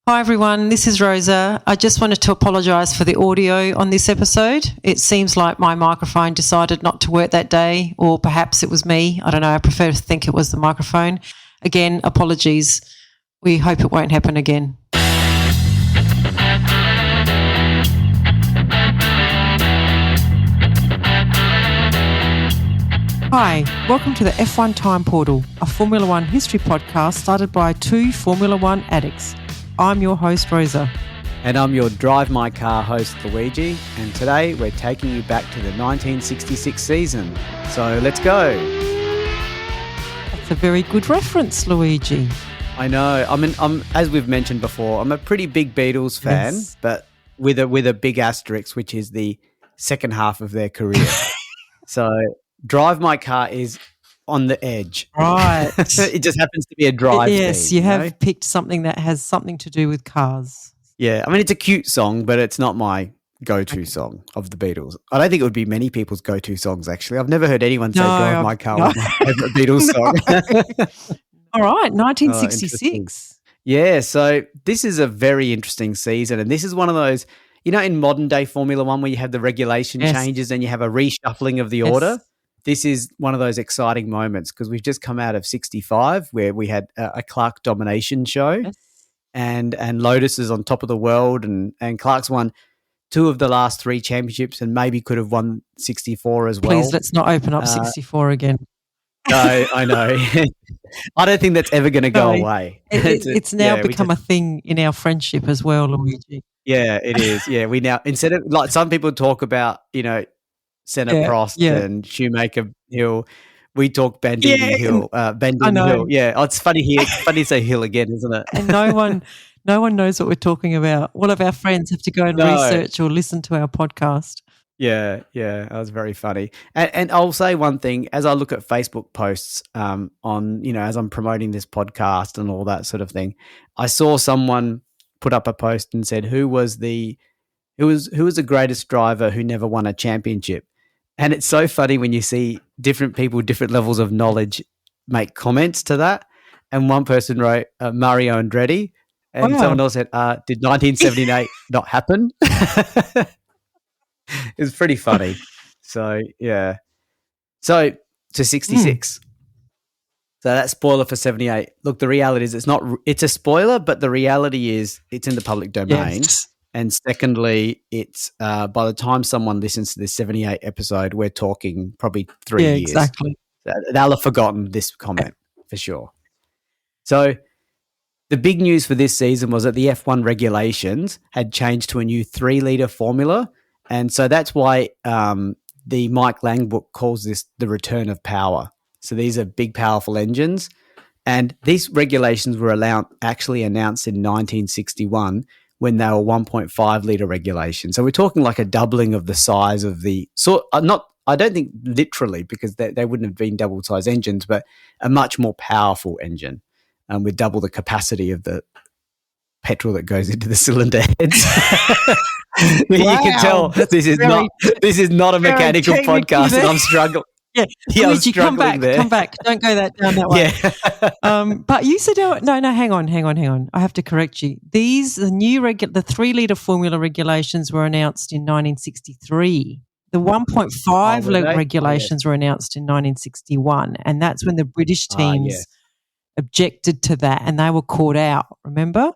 Hi everyone, this is Rosa. I just wanted to apologise for the audio on this episode. It seems like my microphone decided not to work that day, or perhaps it was me. I don't know, I prefer to think it was the microphone. Again, apologies. We hope it won't happen again. Hi, welcome to the F1 Time Portal, a Formula One history podcast started by two Formula One addicts. I'm your host, Rosa. And I'm your Drive My Car host, Luigi. And today we're taking you back to the 1966 season. So let's go. That's a very good reference, Luigi. I know. I'm as we've mentioned before, I'm a pretty big Beatles fan, yes, but with a big asterisk, which is the second half of their career. So Drive My Car is on the edge. Right. It just happens to be a drive Yes, theme, you have picked something that has something to do with cars. Yeah, I mean, it's a cute song, but it's not my go-to song of the Beatles. I don't think it would be many people's go-to songs, actually. I've never heard anyone say Drive My Car was my favourite Beatles song. All right, 1966. Yeah, so this is a very interesting season, and this is one of those, you know, in modern-day Formula One where you have the regulation changes and you have a reshuffling of the order. This is one of those exciting moments because we've just come out of 65 where we had a Clark domination show and Lotus is on top of the world and Clark's won 2 of the last 3 championships and maybe could have won 64 as well. Please, let's not open up 64 again. No, I know. I don't think that's ever going to go away. It's now become a thing in our friendship as well, Luigi. Yeah, it is. Yeah, we now, instead of, like some people talk about, you know, Senna Prost and Shoemaker Hill. We talk Bending Hill. Hill. Yeah, it's funny here. It's funny to say Hill again, isn't it? And no one knows what we're talking about. All of our friends have to go and research or listen to our podcast. Yeah, that was very funny. And I'll say one thing: as I look at Facebook posts on, you know, as I'm promoting this podcast and all that sort of thing, I saw someone put up a post and said, "Who was the greatest driver who never won a championship?" And it's so funny when you see different people, different levels of knowledge make comments to that. And one person wrote Mario Andretti, and someone else said, did 1978 not happen? It's pretty funny. So, yeah. So, to 66. So that's spoiler for 78. Look, the reality is it's a spoiler, but the reality is it's in the public domain. Yes. And secondly, it's by the time someone listens to this 78 episode, we're talking probably 3 years. Exactly. They'll have forgotten this comment for sure. So the big news for this season was that the F1 regulations had changed to a new 3-litre formula. And so that's why the Mike Lang book calls this the return of power. So these are big, powerful engines. And these regulations were actually announced in 1961 when they were 1.5 litre regulations. So we're talking like a doubling of the size of I don't think literally because they wouldn't have been double size engines, but a much more powerful engine with double the capacity of the petrol that goes into the cylinder heads. You can tell this is not a mechanical podcast and I'm struggling. Yeah, Luigi, come back. Don't go down that way. Yeah. But you said, no, hang on. I have to correct you. The 3-litre formula regulations were announced in 1963. The 1.5 regulations were announced in 1961, and that's when the British teams objected to that, and they were caught out, remember?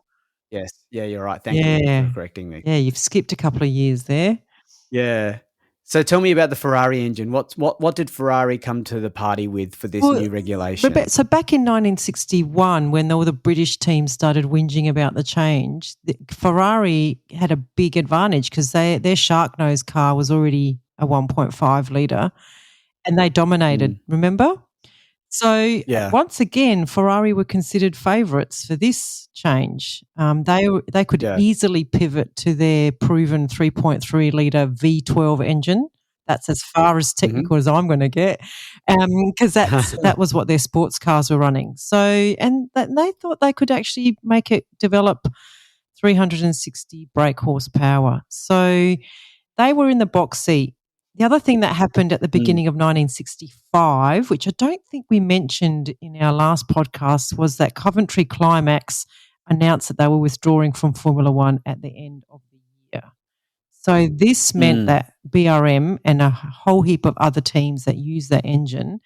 Yes. Yeah, you're right. Thank you for correcting me. Yeah, you've skipped a couple of years there. Yeah. So tell me about the Ferrari engine. What did Ferrari come to the party with for this new regulation? So back in 1961, when all the British teams started whinging about the change, Ferrari had a big advantage because their shark nose car was already a 1.5 litre and they dominated, remember? So once again, Ferrari were considered favourites for this change. They could easily pivot to their proven 3.3 litre V12 engine. That's as far as technical as I'm going to get, because that was what their sports cars were running. So, and they thought they could actually make it develop 360 brake horsepower. So they were in the box seat. The other thing that happened at the beginning of 1965, which I don't think we mentioned in our last podcast, was that Coventry Climax announced that they were withdrawing from Formula One at the end of the year. So this meant that BRM and a whole heap of other teams that use that engine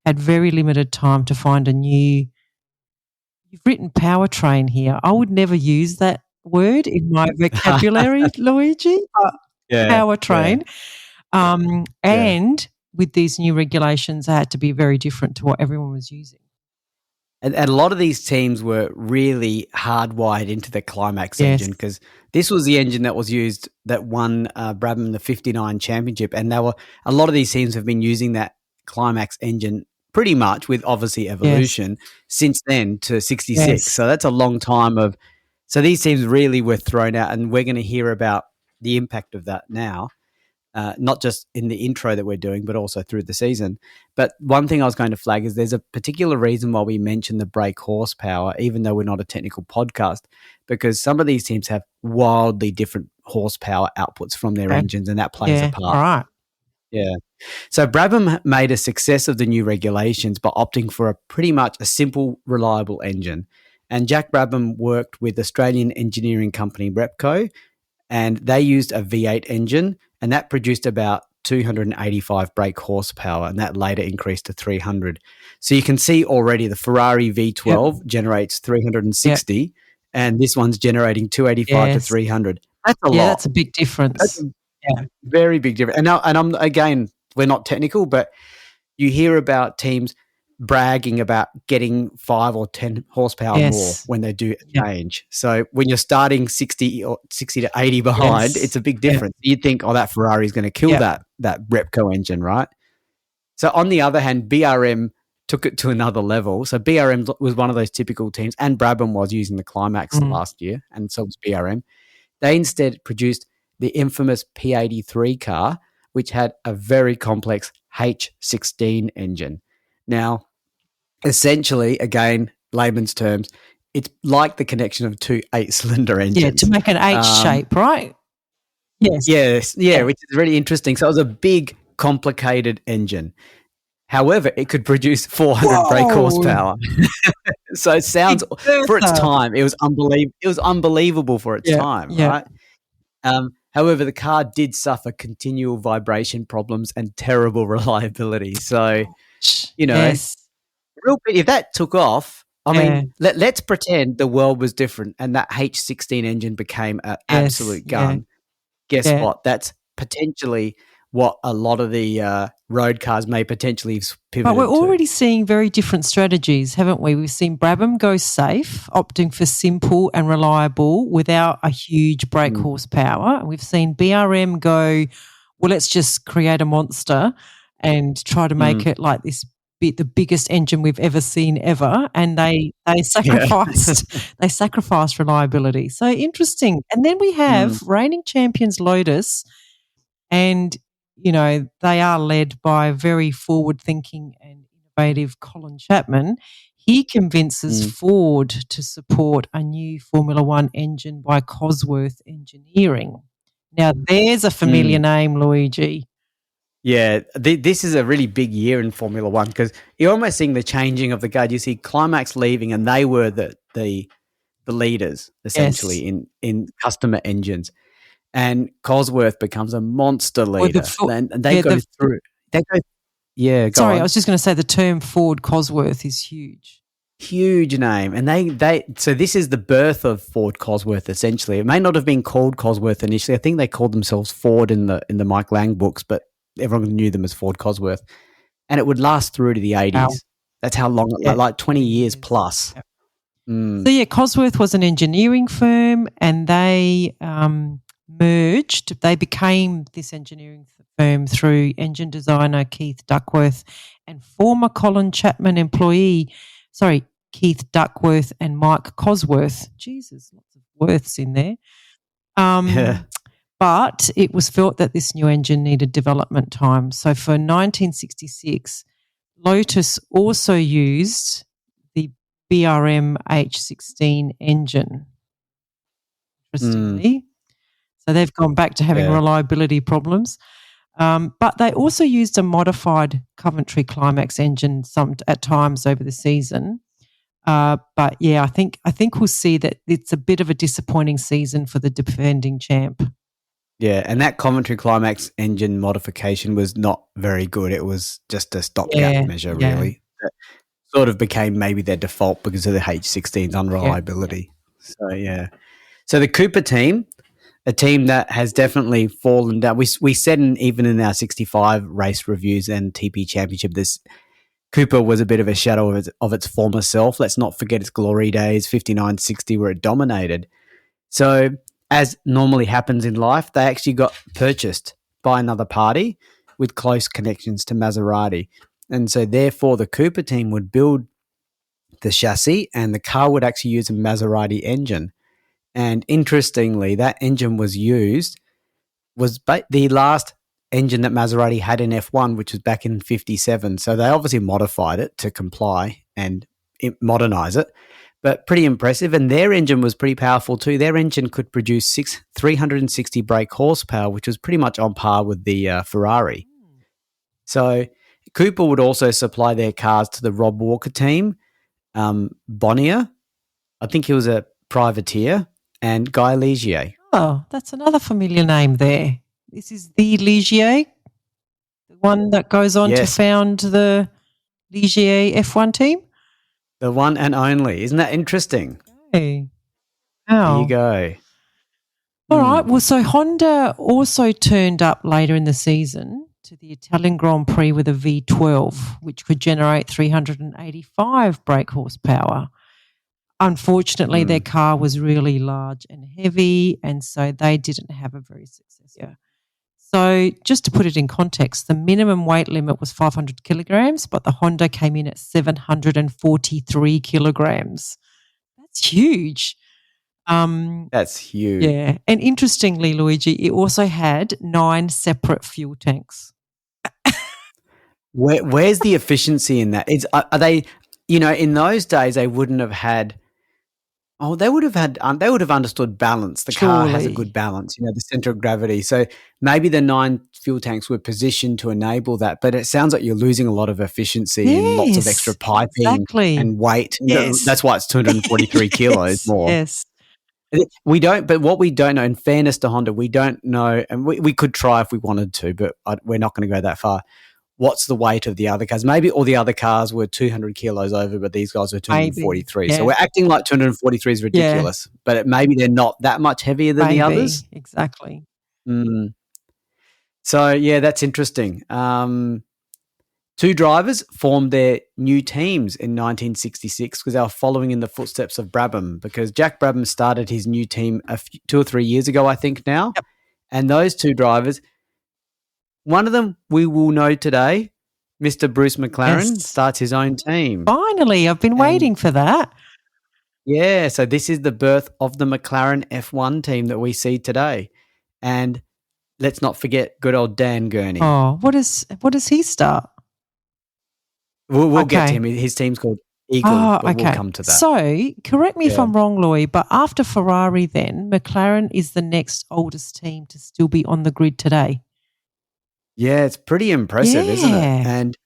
had very limited time to find a new. You've written powertrain here. I would never use that word in my vocabulary, Luigi, but powertrain. And with these new regulations, they had to be very different to what everyone was using. And a lot of these teams were really hardwired into the Climax engine, because this was the engine that was used that won Brabham the 59 championship. And a lot of these teams have been using that Climax engine pretty much, with obviously evolution, since then to 66. So that's a long time so these teams really were thrown out, and we're going to hear about the impact of that now. Not just in the intro that we're doing, but also through the season. But one thing I was going to flag is there's a particular reason why we mention the brake horsepower, even though we're not a technical podcast, because some of these teams have wildly different horsepower outputs from their engines, and that plays a part. All right. Yeah. So Brabham made a success of the new regulations by opting for pretty much a simple, reliable engine. And Jack Brabham worked with Australian engineering company Repco, and they used a V8 engine, and that produced about 285 brake horsepower, and that later increased to 300. So you can see already the Ferrari V12 generates 360, and this one's generating 285 to 300. That's a lot. Yeah, that's a big difference. That's a very big difference. And I'm again, we're not technical, but you hear about teams bragging about getting 5 or 10 horsepower more when they do a change. So when you're starting 60 to 80 behind, it's a big difference. You'd think, oh, that Ferrari is going to kill that Repco engine, right? So on the other hand, BRM took it to another level. So BRM was one of those typical teams, and Brabham was using the Climax last year, and so was BRM. They instead produced the infamous P83 car, which had a very complex H16 engine. Now, essentially, again, layman's terms, it's like the connection of two 8-cylinder engines. Yeah, to make an H shape, right? Yes. Yeah, which is really interesting. So it was a big, complicated engine. However, it could produce 400 brake horsepower. So it sounds, for its time, it was unbelievable for its time, right? However, the car did suffer continual vibration problems and terrible reliability. So, if that took off, I mean, let's pretend the world was different and that H16 engine became an absolute gun. Guess what? That's potentially what a lot of the road cars may potentially pivot But we're to. already seeing very different strategies, haven't we? We've seen Brabham go safe, opting for simple and reliable without a huge brake horsepower. And we've seen BRM go, well, let's just create a monster and try to make it like this the biggest engine we've ever seen ever, and they sacrificed reliability. So interesting. And then we have reigning champions Lotus, and they are led by very forward-thinking and innovative Colin Chapman. He convinces Ford to support a new Formula One engine by Cosworth Engineering. Now, there's a familiar name, Luigi. Yeah, this is a really big year in Formula One, because you're almost seeing the changing of the guard. You see Climax leaving, and they were the leaders, essentially, in customer engines. And Cosworth becomes a monster leader. And they go through. I was just going to say the term Ford Cosworth is huge. Huge name. And so this is the birth of Ford Cosworth, essentially. It may not have been called Cosworth initially. I think they called themselves Ford in the Mike Lang books, but everyone knew them as Ford Cosworth. And it would last through to the 80s. Wow. That's how long, like 20 years plus. Yep. So, Cosworth was an engineering firm, and they merged. They became this engineering firm through engine designer Keith Duckworth and former Colin Chapman employee, Keith Duckworth and Mike Cosworth. Jesus, lots of worths in there. But it was felt that this new engine needed development time. So for 1966, Lotus also used the BRM H16 engine, interestingly. So they've gone back to having reliability problems. But they also used a modified Coventry Climax engine at times over the season. But yeah, I think we'll see that it's a bit of a disappointing season for the defending champ. Yeah, and that Coventry Climax engine modification was not very good. It was just a stopgap measure, really. That sort of became maybe their default because of the H16's unreliability. So, yeah. So the Cooper team, a team that has definitely fallen down. We said even in our 65 race reviews and TP Championship, this Cooper was a bit of a shadow of its former self. Let's not forget its glory days, 59, 60, where it dominated. So, as normally happens in life, they actually got purchased by another party with close connections to Maserati. And so, therefore, the Cooper team would build the chassis and the car would actually use a Maserati engine. And interestingly, that engine was the last engine that Maserati had in F1, which was back in 57. So they obviously modified it to comply and modernize it, but pretty impressive. And their engine was pretty powerful too. Their engine could produce 360 brake horsepower, which was pretty much on par with the Ferrari. So Cooper would also supply their cars to the Rob Walker team, Bonnier, I think he was a privateer, and Guy Ligier. Oh, that's another familiar name there. This is the Ligier, the one that goes on to found the Ligier F1 team? The one and only. Isn't that interesting? Hey. Wow. There you go. All right. Well, so Honda also turned up later in the season to the Italian Grand Prix with a V12, which could generate 385 brake horsepower. Unfortunately, their car was really large and heavy, and so they didn't have a very successful year. So just to put it in context, the minimum weight limit was 500 kilograms, but the Honda came in at 743 kilograms. That's huge. That's huge. Yeah. And interestingly, Luigi, it also had 9 separate fuel tanks. Where's the efficiency in that? Are they, in those days they wouldn't have had. Oh, they would have understood balance. The car has a good balance, the center of gravity. So maybe the 9 fuel tanks were positioned to enable that, but it sounds like you're losing a lot of efficiency and lots of extra piping and weight. Yes. That's why it's 243 kilos more. Yes. But what we don't know, in fairness to Honda, we don't know, and we could try if we wanted to, but we're not going to go that far. What's the weight of the other cars? Maybe all the other cars were 200 kilos over, but these guys were 243. So we're acting like 243 is ridiculous, but maybe they're not that much heavier than the others. Exactly. So, yeah, that's interesting. 2 drivers formed their new teams in 1966 because they were following in the footsteps of Brabham, because Jack Brabham started his new team 2 or 3 years ago, I think now. Yep. And those 2 drivers, one of them we will know today, Mr. Bruce McLaren, starts his own team. Finally, I've been waiting for that. Yeah, so this is the birth of the McLaren F1 team that we see today. And let's not forget good old Dan Gurney. Oh, what does he start? We'll get to him. His team's called Eagle, but we'll come to that. So, correct me if I'm wrong, Louis, but after Ferrari then, McLaren is the next oldest team to still be on the grid today. Yeah, it's pretty impressive, isn't it?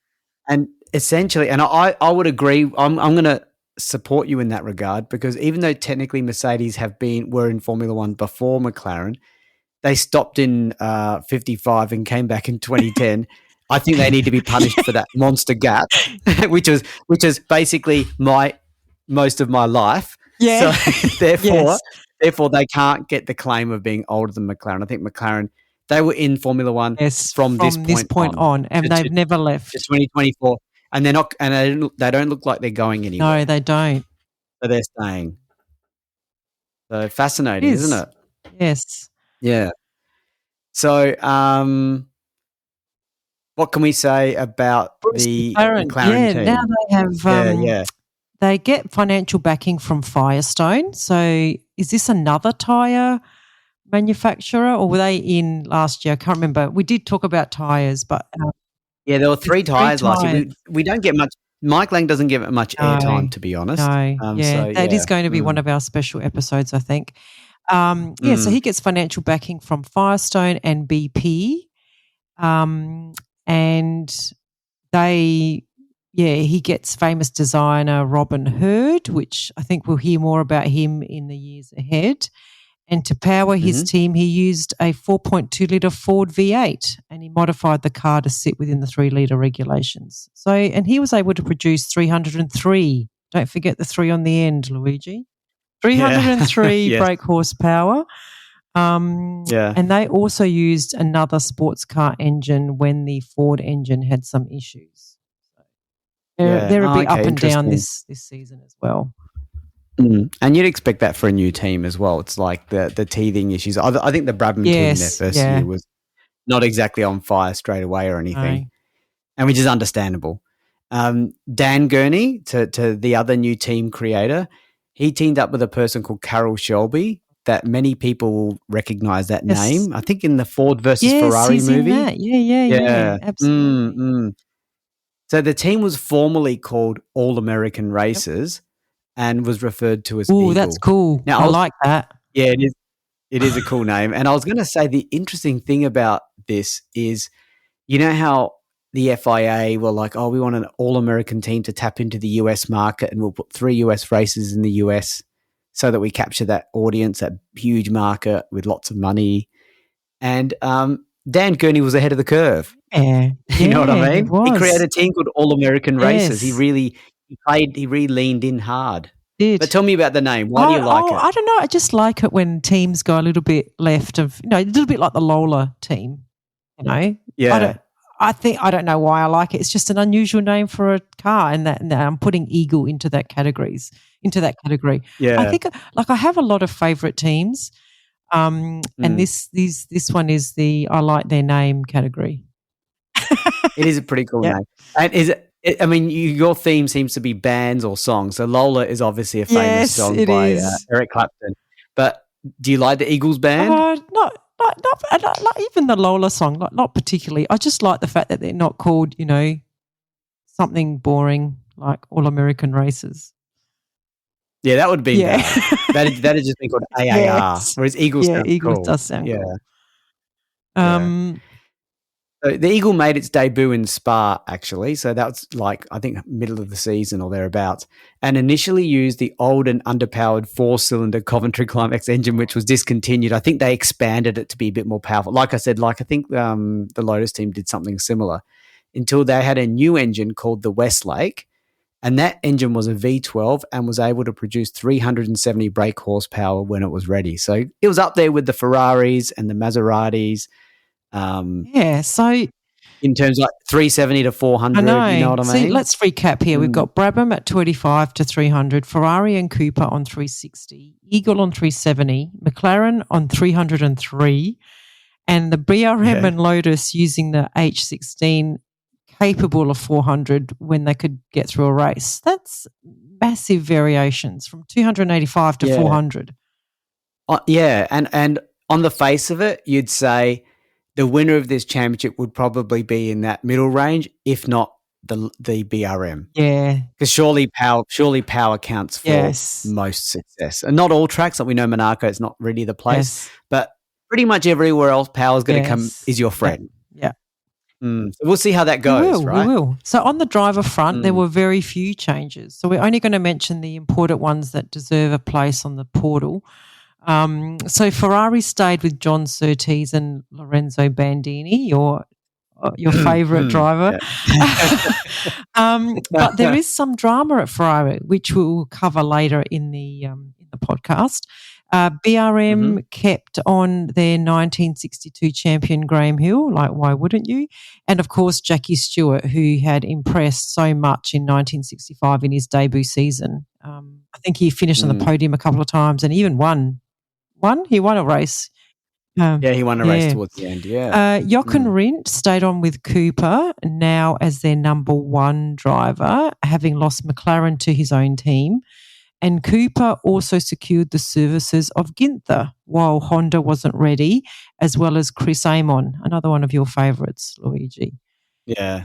And essentially, and I would agree, I'm going to support you in that regard, because even though technically Mercedes were in Formula One before McLaren, they stopped in 55 and came back in 2010. I think they need to be punished for that monster gap, which is basically most of my life. Yeah. So therefore, they can't get the claim of being older than McLaren. I think McLaren, they were in Formula One from this point on, and they've never left. It's 2024, and they're not, and they don't look like they're going anywhere. No, they don't. So they're staying. So fascinating, isn't it? Yes. Yeah. So, what can we say about the McLaren team? Now they have they get financial backing from Firestone. So is this another tyre manufacturer, or were they in last year? I can't remember. We did talk about tyres, but there were 3 tyres last year. We don't get much. Mike Lang doesn't give it much airtime, to be honest. No, that is going to be one of our special episodes, I think. So he gets financial backing from Firestone and BP, and they, he gets famous designer Robin Hurd, which I think we'll hear more about him in the years ahead. And to power his team, he used a 4.2-litre Ford V8 and he modified the car to sit within the 3-litre regulations. So, and he was able to produce 303. Don't forget the 3 on the end, Luigi. 303 brake horsepower. And they also used another sports car engine when the Ford engine had some issues. They're a bit up and down this season as well. And you'd expect that for a new team as well. It's like the teething issues. I think the Brabham team in their first year was not exactly on fire straight away or anything, and which is understandable. Dan Gurney, to the other new team creator, he teamed up with a person called Carroll Shelby that many people will recognise that name. I think in the Ford versus Ferrari he's movie. In that. Yeah, absolutely. So the team was formerly called All American Racers and was referred to as Eagle. That's cool. Now, I like that. Yeah, it is. It is a cool name. And I was going to say the interesting thing about this is, you know how the FIA were like, oh, we want an all-American team to tap into the US market and we'll put 3 US races in the US so that we capture that audience, that huge market with lots of money. And Dan Gurney was ahead of the curve. Yeah. You know what I mean? He created a team called All-American Racers. He really leaned in hard. But tell me about the name. Why do you like it? I don't know. I just like it when teams go a little bit left of, a little bit like the Lola team, Yeah. I don't know why I like it. It's just an unusual name for a car, and I'm putting Eagle into that category. Yeah. I think I have a lot of favourite teams, and this one is the I like their name category. It is a pretty cool name. And is it? I mean, your theme seems to be bands or songs. So Lola is obviously a famous song by Eric Clapton. But do you like the Eagles band? Not even the Lola song. Not particularly. I just like the fact that they're not called, something boring like All American Racers. Yeah, that would be bad. That'd just be called AAR. Whereas Eagles sounds Eagles cool. does sound cool. So the Eagle made its debut in Spa, actually. So that was I think middle of the season or thereabouts, and initially used the old and underpowered 4-cylinder Coventry Climax engine, which was discontinued. I think they expanded it to be a bit more powerful. Like I said, I think the Lotus team did something similar until they had a new engine called the Westlake, and that engine was a V12 and was able to produce 370 brake horsepower when it was ready. So it was up there with the Ferraris and the Maseratis. So in terms of 370 to 400, you know what I mean? See, let's recap here. We've got Brabham at 285 to 300, Ferrari and Cooper on 360, Eagle on 370, McLaren on 303, and the BRM and Lotus using the H16 capable of 400 when they could get through a race. That's massive variations from 285 to 400. And on the face of it, you'd say the winner of this championship would probably be in that middle range, if not the BRM. Yeah. Because surely power counts for most success. And not all tracks, like we know Monaco is not really the place, but pretty much everywhere else power is going to come is your friend. Yeah. So we'll see how that goes, right? We will. So on the driver front, there were very few changes. So we're only going to mention the important ones that deserve a place on the portal. So Ferrari stayed with John Surtees and Lorenzo Bandini, your favourite driver. But there is some drama at Ferrari, which we will cover later in the podcast. BRM kept on their 1962 champion Graham Hill, like why wouldn't you? And of course Jackie Stewart, who had impressed so much in 1965 in his debut season. I think he finished on the podium a couple of times and even won. He won a race. He won a race towards the end, Jochen Rindt stayed on with Cooper, now as their number one driver, having lost McLaren to his own team. And Cooper also secured the services of Ginther while Honda wasn't ready, as well as Chris Amon, another one of your favourites, Luigi. Yeah.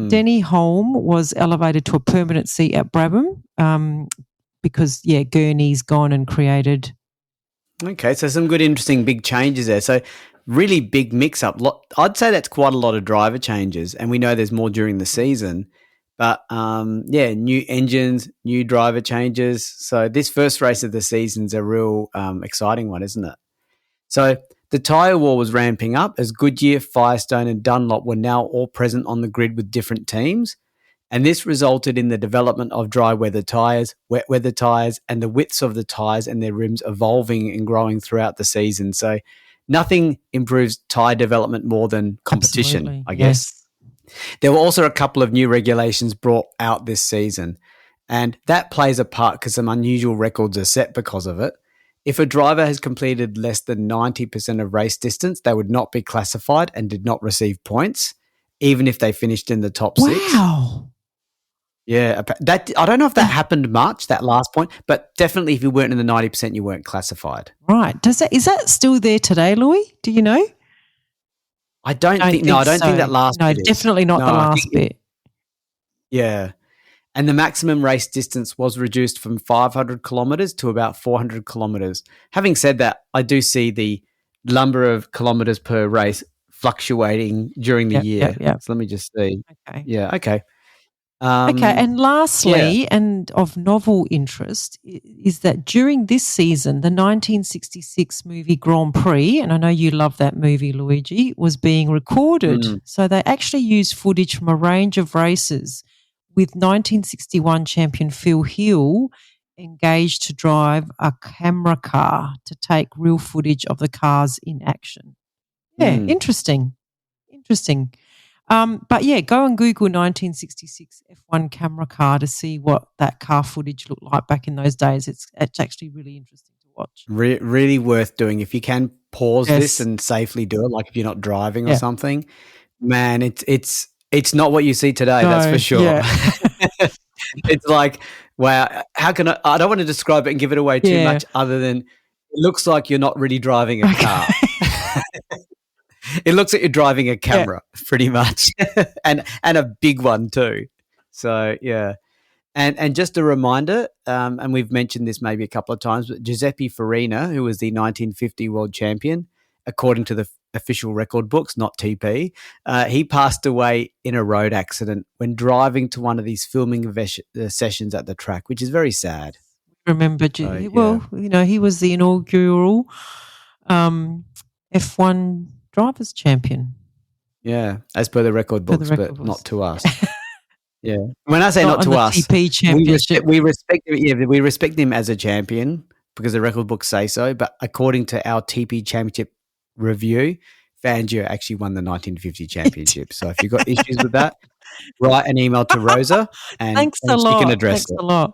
Denny Holm was elevated to a permanent seat at Brabham because, Gurney's gone and created. Okay, so some good, interesting, big changes there. So really big mix-up. I'd say that's quite a lot of driver changes, and we know there's more during the season. But new engines, new driver changes. So this first race of the season's a real exciting one, isn't it? So the tyre war was ramping up as Goodyear, Firestone and Dunlop were now all present on the grid with different teams. And this resulted in the development of dry weather tyres, wet weather tyres, and the widths of the tyres and their rims evolving and growing throughout the season. So nothing improves tyre development more than competition, Absolutely. I guess. Yes. There were also a couple of new regulations brought out this season, and that plays a part because some unusual records are set because of it. If a driver has completed less than 90% of race distance, they would not be classified and did not receive points, even if they finished in the top 6. Wow. Yeah, that I don't know if that happened much, that last point, but definitely if you weren't in the 90%, you weren't classified. Right. Is that still there today, Louis? Do you know? I don't think that last bit is. No, definitely not the last bit. Yeah. And the maximum race distance was reduced from 500 kilometres to about 400 kilometres. Having said that, I do see the number of kilometres per race fluctuating during the year. Yep. So let me just see. Okay. Yeah, okay. And lastly, and of novel interest, is that during this season, the 1966 movie Grand Prix, and I know you love that movie, Luigi, was being recorded. So they actually used footage from a range of races with 1961 champion Phil Hill engaged to drive a camera car to take real footage of the cars in action. Yeah, interesting. But yeah, go and Google 1966 F1 camera car to see what that car footage looked like back in those days. It's actually really interesting to watch. Really worth doing. If you can pause this and safely do it, like if you're not driving or something, man, it's not what you see today, that's for sure. Yeah. It's like, wow, how can I don't want to describe it and give it away too much other than it looks like you're not really driving a car. It looks like you're driving a camera pretty much and a big one too. So, yeah. And just a reminder, and we've mentioned this maybe a couple of times, but Giuseppe Farina, who was the 1950 world champion, according to the official record books, not TP, he passed away in a road accident when driving to one of these filming sessions at the track, which is very sad. Remember, he was the inaugural F1 drivers champion. Yeah, as per the record books, but not to us. Yeah, when I say not to us, TP championship. we respect him. Yeah, we respect him as a champion because the record books say so. But according to our TP championship review, Fangio actually won the 1950 championship. So if you've got issues with that, write an email to Rosa and Thanks a she lot. can address Thanks a lot.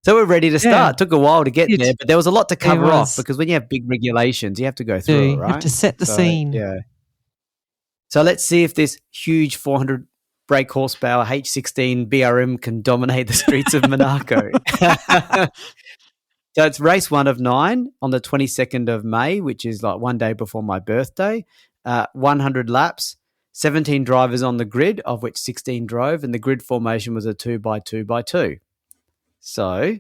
So we're ready to start. Took a while to get there, but there was a lot to cover off because when you have big regulations, you have to go through it, right? You have to set the scene. Yeah. So let's see if this huge 400 brake horsepower H16 BRM can dominate the streets of Monaco. So it's race 1 of 9 on the 22nd of May, which is like one day before my birthday. 100 laps, 17 drivers on the grid, of which 16 drove, and the grid formation was a 2x2x2. So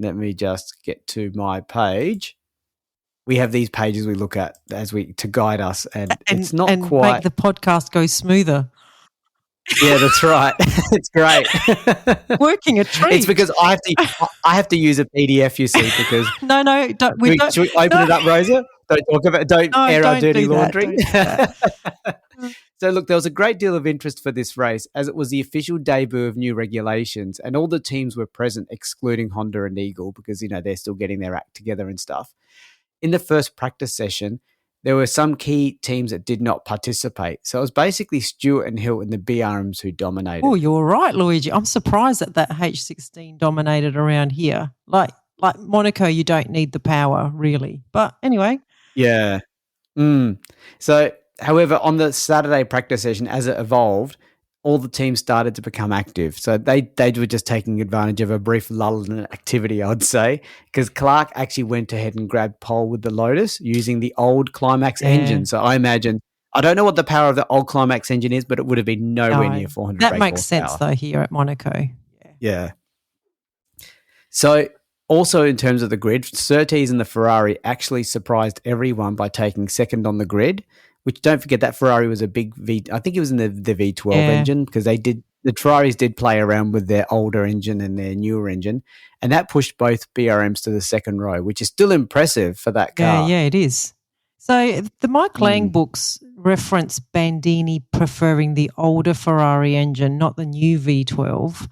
let me just get to my page. We have these pages we look at to guide us, and it's not quite make the podcast go smoother. Yeah, that's right. It's great. Working a treat. It's because I have to use a PDF, you see, because no, don't. Should we open it up, Rosa? Don't air our dirty laundry. So look, there was a great deal of interest for this race as it was the official debut of new regulations, and all the teams were present, excluding Honda and Eagle, because they're still getting their act together and stuff. In the first practice session, there were some key teams that did not participate. So it was basically Stewart and Hill in the BRMs who dominated. Oh, you're right, Luigi. I'm surprised that H16 dominated around here. Like Monaco, you don't need the power, really. But anyway. Yeah. So, however, on the Saturday practice session, as it evolved, all the teams started to become active. So they were just taking advantage of a brief lull in activity, I'd say, because Clark actually went ahead and grabbed pole with the Lotus using the old Climax engine. So I imagine, I don't know what the power of the old Climax engine is, but it would have been nowhere near 400 That brake makes horsepower. sense, though, here at Monaco. Yeah. So also in terms of the grid, Surtees and the Ferrari actually surprised everyone by taking second on the grid, which don't forget that Ferrari was a big I think it was in the V12 engine, because the Ferraris did play around with their older engine and their newer engine, and that pushed both BRMs to the second row, which is still impressive for that car. Yeah, it is. So the Mike Lang books reference Bandini preferring the older Ferrari engine, not the new V12,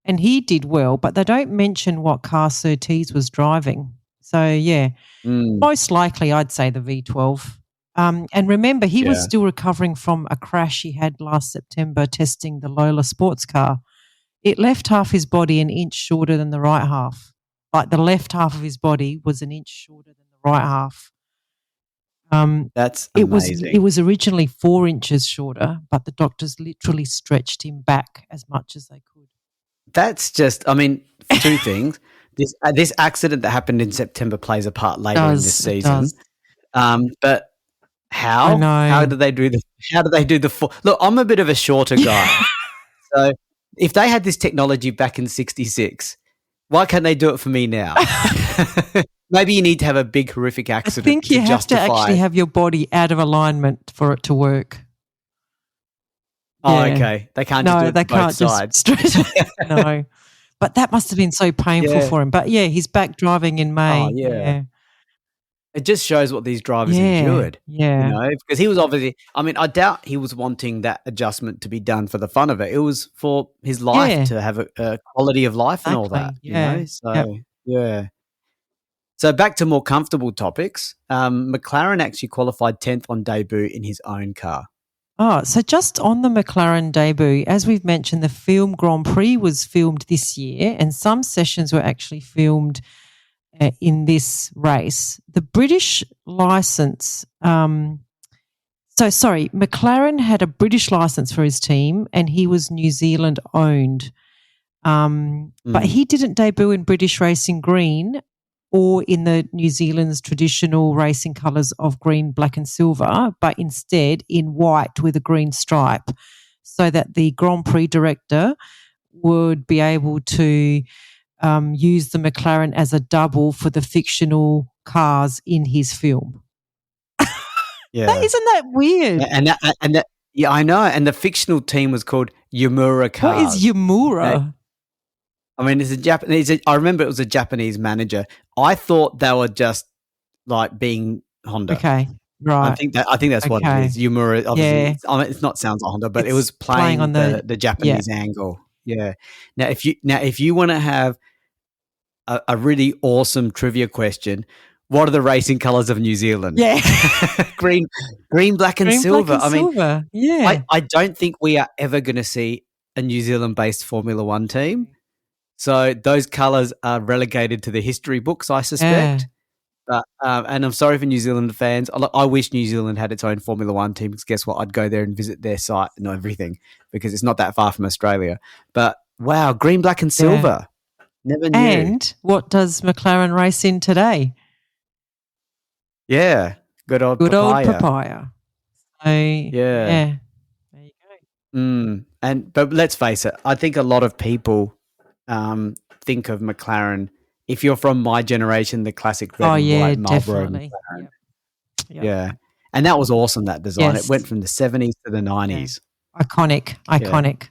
and he did well, but they don't mention what car Surtees was driving. So, yeah, most likely I'd say the V12. And remember, he was still recovering from a crash he had last September testing the Lola sports car. It left half his body an inch shorter than the right half. Like the left half of his body was an inch shorter than the right half. That's amazing. It was originally 4 inches shorter, but the doctors literally stretched him back as much as they could. That's just, I mean, two things. This accident that happened in September plays a part later in this season. But how? I know. How do they do the look, I'm a bit of a shorter guy. So if they had this technology back in 66, why can't they do it for me now? Maybe you need to have a big horrific accident. I think you have to actually have your body out of alignment for it to work. Oh, okay. They can't just do it they both can't sides. Just no. But that must have been so painful for him. But yeah, he's back driving in May. Oh, yeah. It just shows what these drivers endured. Yeah. You know, because he was obviously, I mean, I doubt he was wanting that adjustment to be done for the fun of it. It was for his life to have a quality of life and all that. Yeah. You know? So, yeah. So back to more comfortable topics. McLaren actually qualified 10th on debut in his own car. Oh, so just on the McLaren debut, as we've mentioned, the film Grand Prix was filmed this year, and some sessions were actually filmed in this race. The British license, McLaren had a British license for his team, and he was New Zealand owned. But he didn't debut in British racing green or in the New Zealand's traditional racing colours of green, black and silver, but instead in white with a green stripe, so that the Grand Prix director would be able to use the McLaren as a double for the fictional cars in his film. Isn't that weird? And that, yeah, I know. And the fictional team was called Yamura Cars. What is Yamura? I mean, it's a Japanese. I remember it was a Japanese manager. I thought they were just like being Honda. Okay, right. I think that's what it is. Yamura, obviously, it's not sounds like Honda, but it was playing on the Japanese angle. Yeah. Now, if you want to have a really awesome trivia question, what are the racing colours of New Zealand? Yeah, green, black, and silver. Silver. Yeah. I don't think we are ever going to see a New Zealand-based Formula One team. So those colours are relegated to the history books, I suspect. But and I'm sorry for New Zealand fans. I wish New Zealand had its own Formula One team, because guess what? I'd go there and visit their site and everything, because it's not that far from Australia. But wow, green, black and silver. Never knew. And what does McLaren race in today? Yeah, good old papaya. So, yeah. There you go. But let's face it, I think a lot of people think of McLaren, if you're from my generation, the classic red and white Marlboro definitely. McLaren. Yep. Yeah. And that was awesome, that design. Yes. It went from the 70s to the 90s. Yeah. Iconic. Yeah.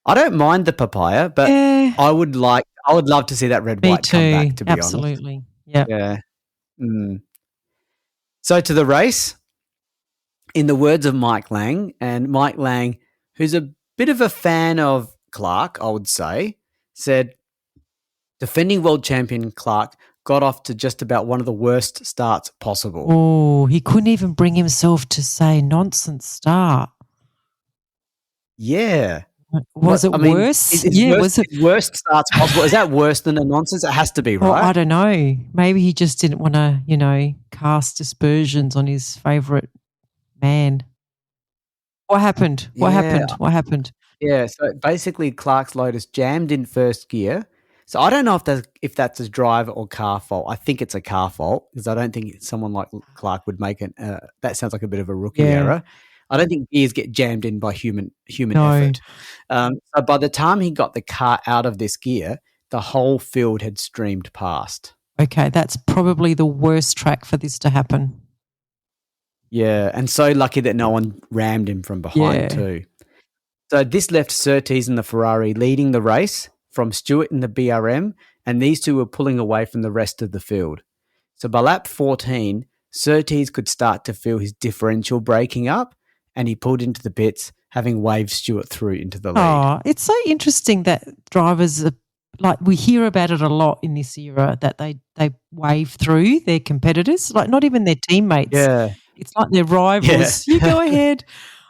I don't mind the papaya, but I would love to see that red white come back, to be honest. Absolutely. Yep. Yeah. So to the race, in the words of Mike Lang, who's a bit of a fan of Clark, I would say, said, defending world champion Clark got off to just about one of the worst starts possible. Oh, he couldn't even bring himself to say nonsense start. Yeah. Was it worse? Was it worst starts possible? Is that worse than a nonsense? It has to be, right? Well, I don't know. Maybe he just didn't want to, cast aspersions on his favourite man. What happened? What happened? Yeah, so basically Clark's Lotus jammed in first gear. So I don't know if that's a driver or car fault. I think it's a car fault, because I don't think someone like Clark would make it. That sounds like a bit of a rookie error. I don't think gears get jammed in by human effort. So by the time he got the car out of this gear, the whole field had streamed past. Okay, that's probably the worst track for this to happen. Yeah, and so lucky that no one rammed him from behind Yeah. too. So this left Surtees and the Ferrari leading the race from Stewart in the BRM, and these two were pulling away from the rest of the field. So by lap 14, Surtees could start to feel his differential breaking up, and he pulled into the pits, having waved Stewart through into the lead. Oh, it's so interesting that drivers are, like, we hear about it a lot in this era, that they wave through their competitors, like not even their teammates. Yeah. It's like their rivals. Yeah. You go ahead.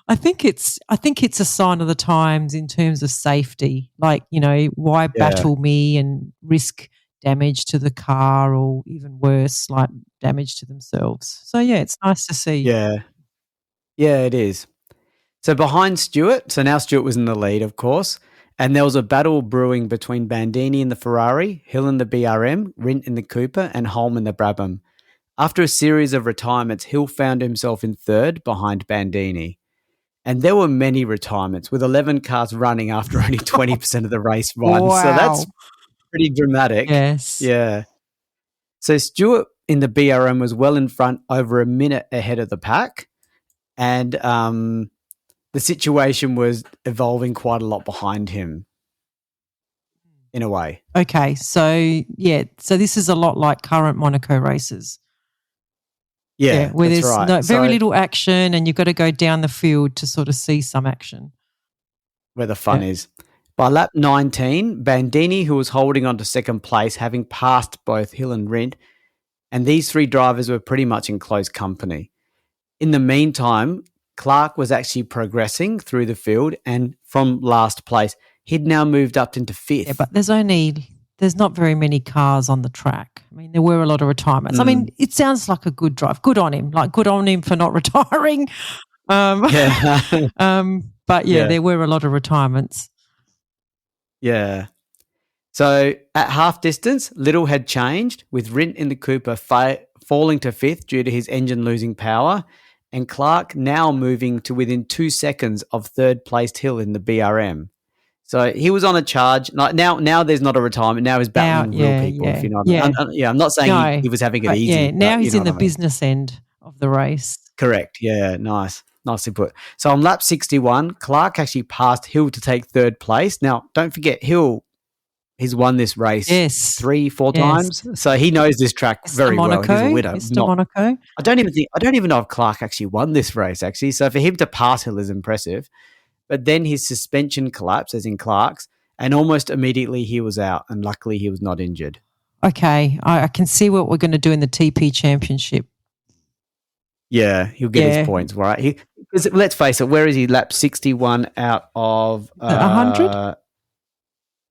I think it's a sign of the times in terms of safety. Like, why battle me and risk damage to the car, or even worse, like damage to themselves. So yeah, it's nice to see. Yeah. Yeah, it is. So behind Stewart, so now Stewart was in the lead, of course, and there was a battle brewing between Bandini in the Ferrari, Hill in the BRM, Rindt in the Cooper, and Holm in the Brabham. After a series of retirements, Hill found himself in third behind Bandini. And there were many retirements, with 11 cars running after only 20% of the race run. Wow. So that's pretty dramatic. Yes. Yeah. So Stewart in the BRM was well in front, over a minute ahead of the pack. And the situation was evolving quite a lot behind him, in a way. Okay. So, so this is a lot like current Monaco races. Yeah, where that's there's right. very little action, and you've got to go down the field to sort of see some action. Where the fun is. By lap 19, Bandini, who was holding on to second place, having passed both Hill and Rindt, and these three drivers were pretty much in close company. In the meantime, Clark was actually progressing through the field, and from last place, he'd now moved up into fifth. Yeah, but there's not very many cars on the track. I mean, there were a lot of retirements. I mean, it sounds like a good drive. Good on him. Like, good on him for not retiring. But there were a lot of retirements. Yeah. So at half distance, little had changed, with Rindt in the Cooper falling to fifth due to his engine losing power, and Clark now moving to within 2 seconds of third placed Hill in the BRM. So he was on a charge. Now there's not a retirement. Now he's battling real people, if you know what I mean. I'm not saying he was having it easy. Yeah, now he's in the business end of the race. Correct. Yeah, nice. Nicely put. So on lap 61, Clark actually passed Hill to take third place. Now, don't forget, Hill, he's won this race 3-4 times. So he knows this track very well. He's a winner. Monaco. I don't even know if Clark actually won this race, actually. So for him to pass Hill is impressive. But then his suspension collapsed, as in Clark's, and almost immediately he was out, and luckily he was not injured. Okay, I can see what we're going to do in the TP Championship. Yeah, he'll get his points, right? Let's face it, where is he? Lap 61 out of 100?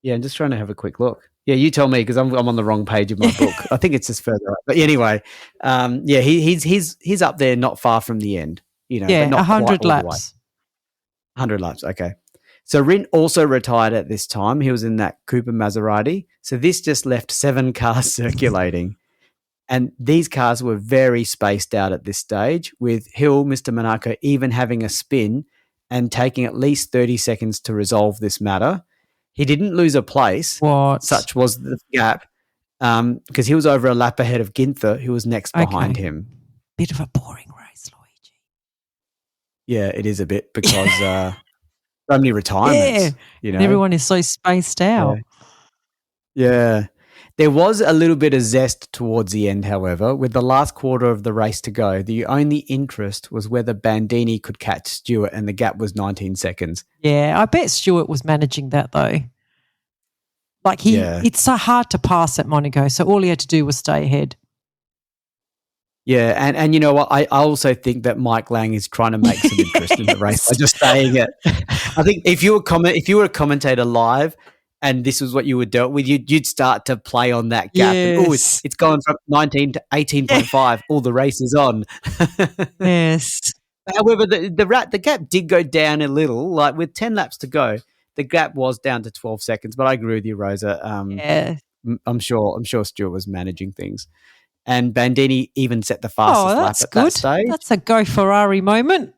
Yeah, I'm just trying to have a quick look. Yeah, you tell me, because I'm on the wrong page of my book. I think it's just further up. But anyway, he's up there, not far from the end. But not 100 laps. 100 laps, okay. So Rindt also retired at this time. He was in that Cooper Maserati. So this just left 7 cars circulating. And these cars were very spaced out at this stage, with Hill, Mr. Monaco, even having a spin and taking at least 30 seconds to resolve this matter. He didn't lose a place. What? Such was the gap, because he was over a lap ahead of Ginther, who was next behind him. Bit of a boring race, Luigi. Yeah, it is a bit, because so many retirements. And everyone is so spaced out. Yeah. There was a little bit of zest towards the end, however. With the last quarter of the race to go, the only interest was whether Bandini could catch Stewart, and the gap was 19 seconds. Yeah, I bet Stewart was managing that, though. Like, it's so hard to pass at Monaco, so all he had to do was stay ahead. Yeah, and you know what? I also think that Mike Lang is trying to make some interest in the race by just saying it. I think if you were a commentator live, and this was what you were dealt with, you'd start to play on that gap. Yes. And, it's gone from 19 to 18.5. All the race is on. Yes. However, the gap did go down a little. Like, with 10 laps to go, the gap was down to 12 seconds. But I agree with you, Rosa. I'm sure Stewart was managing things. And Bandini even set the fastest lap at that stage. That's a go Ferrari moment.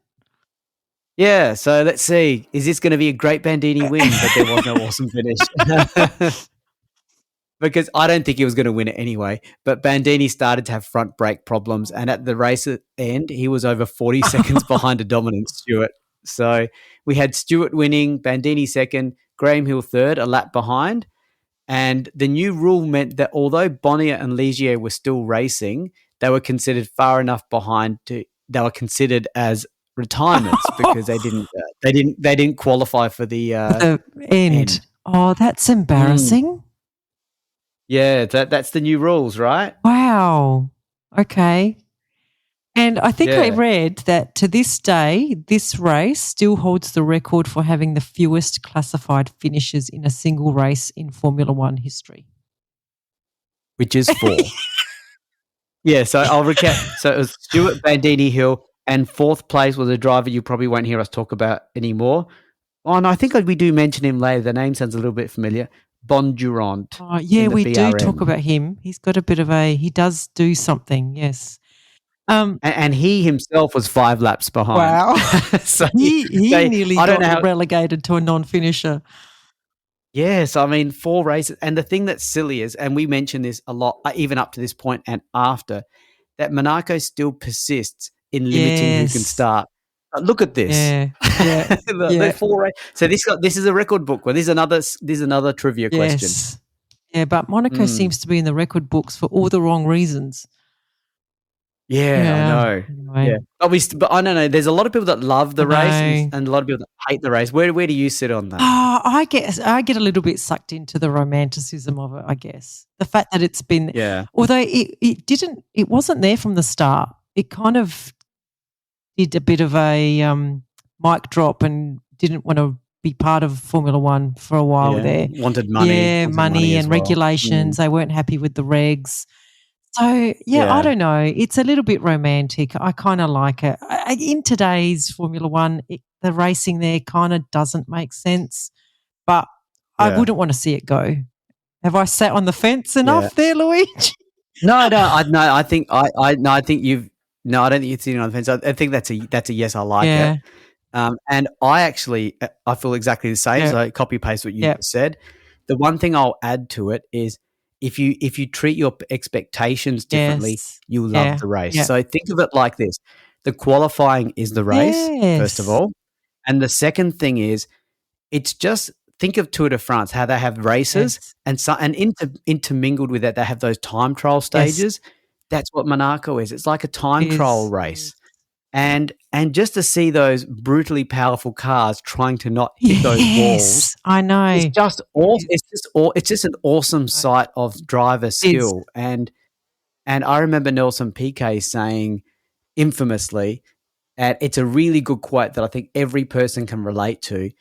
Yeah, so let's see. Is this going to be a great Bandini win? But there was no awesome finish. because I don't think he was going to win it anyway. But Bandini started to have front brake problems, and at the race end, he was over 40 seconds behind a dominant Stewart. So we had Stewart winning, Bandini second, Graham Hill third, a lap behind. And the new rule meant that although Bonnier and Ligier were still racing, they were considered far enough behind they were considered as retirements because they didn't qualify for the end. Oh, that's embarrassing. Yeah, that's the new rules, right? Wow. Okay. And I think I read that to this day, this race still holds the record for having the fewest classified finishes in a single race in Formula One history. Which is 4. Yeah, so I'll recap. So it was Stewart, Bandini, Hill, and fourth place was a driver you probably won't hear us talk about anymore. Oh, and I think we do mention him later. The name sounds a little bit familiar. Bondurant. Oh, yeah, we do talk about him. He's got a bit of he does do something, yes. And he himself was 5 laps behind. Wow. So he nearly got relegated to a non-finisher. Yes, I mean, 4 races. And the thing that's silly is, and we mention this a lot, even up to this point and after, that Monaco still persists in limiting who can start. Look at this. Yeah. So this is a record book. Well, this is another trivia question. Yeah, but Monaco seems to be in the record books for all the wrong reasons. Yeah, I know. Anyway. Yeah, but I don't know. There's a lot of people that love the race and a lot of people that hate the race. Where do you sit on that? I get a little bit sucked into the romanticism of it. I guess the fact that it's been, although it wasn't there from the start. It kind of did a bit of a mic drop and didn't want to be part of Formula One for a while there. Wanted money. Money and regulations. They weren't happy with the regs. So, I don't know. It's a little bit romantic. I kind of like it. In today's Formula One, the racing there kind of doesn't make sense, but I wouldn't want to see it go. Have I sat on the fence enough there, Luigi? No. I don't think you're sitting on the fence. I think that's a yes. I like it. And I feel exactly the same. So I copy paste what you just said. The one thing I'll add to it is, if you treat your expectations differently, you love the race. So think of it like this. The qualifying is the race, first of all. And the second thing is, it's just think of Tour de France, how they have races and intermingled with that, they have those time trial stages. That's what Monaco is. It's like a time trial race. And just to see those brutally powerful cars trying to not hit those walls, I know, it's just awesome. It's just an awesome sight of driver skill. And I remember Nelson Piquet saying infamously, and it's a really good quote that I think every person can relate to.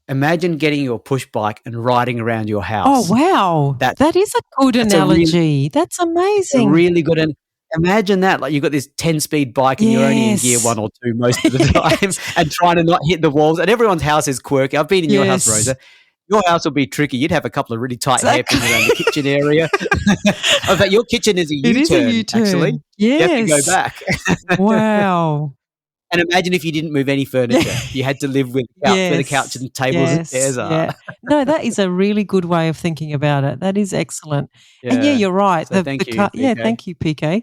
Imagine getting your push bike and riding around your house. Oh wow, that is a good analogy. That's amazing. Really good. And imagine that, like you've got this 10-speed bike and you're only in gear 1 or 2 most of the time and trying to not hit the walls. And everyone's house is quirky. I've been in your house, Rosa. Your house will be tricky. You'd have a couple of really tight hairpins around the kitchen area. In fact, your kitchen is a U-turn, it is a U-turn. Actually. Yes. You have to go back. Wow. And imagine if you didn't move any furniture. You had to live with where the couch and tables and chairs are. Yeah. No, that is a really good way of thinking about it. That is excellent. And you're right. So thank you, PK. Thank you, PK.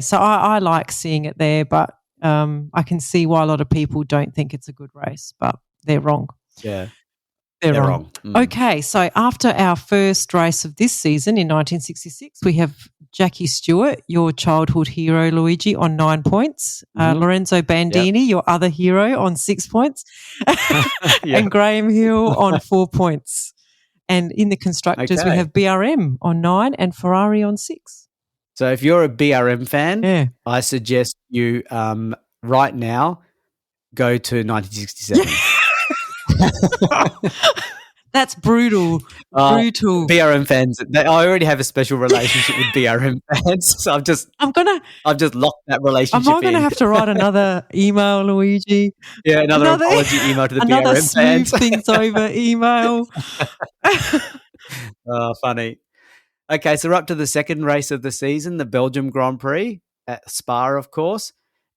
So I like seeing it there, but I can see why a lot of people don't think it's a good race, but they're wrong. Yeah. They're wrong. Okay, so after our first race of this season in 1966, we have Jackie Stewart, your childhood hero, Luigi, on 9 points. Lorenzo Bandini, your other hero, on 6 points. And Graham Hill on 4 points. And in the constructors, we have BRM on 9 and Ferrari on 6. So if you're a BRM fan, I suggest you right now go to 1967. That's brutal. Brutal. BRM fans. I already have a special relationship with BRM fans, so I've just locked that relationship. Am I going to have to write another email, Luigi? Yeah, another apology email to the another BRM fans. Smooth things over email. Oh, funny. Okay, so we're up to the second race of the season, the Belgium Grand Prix at Spa, of course.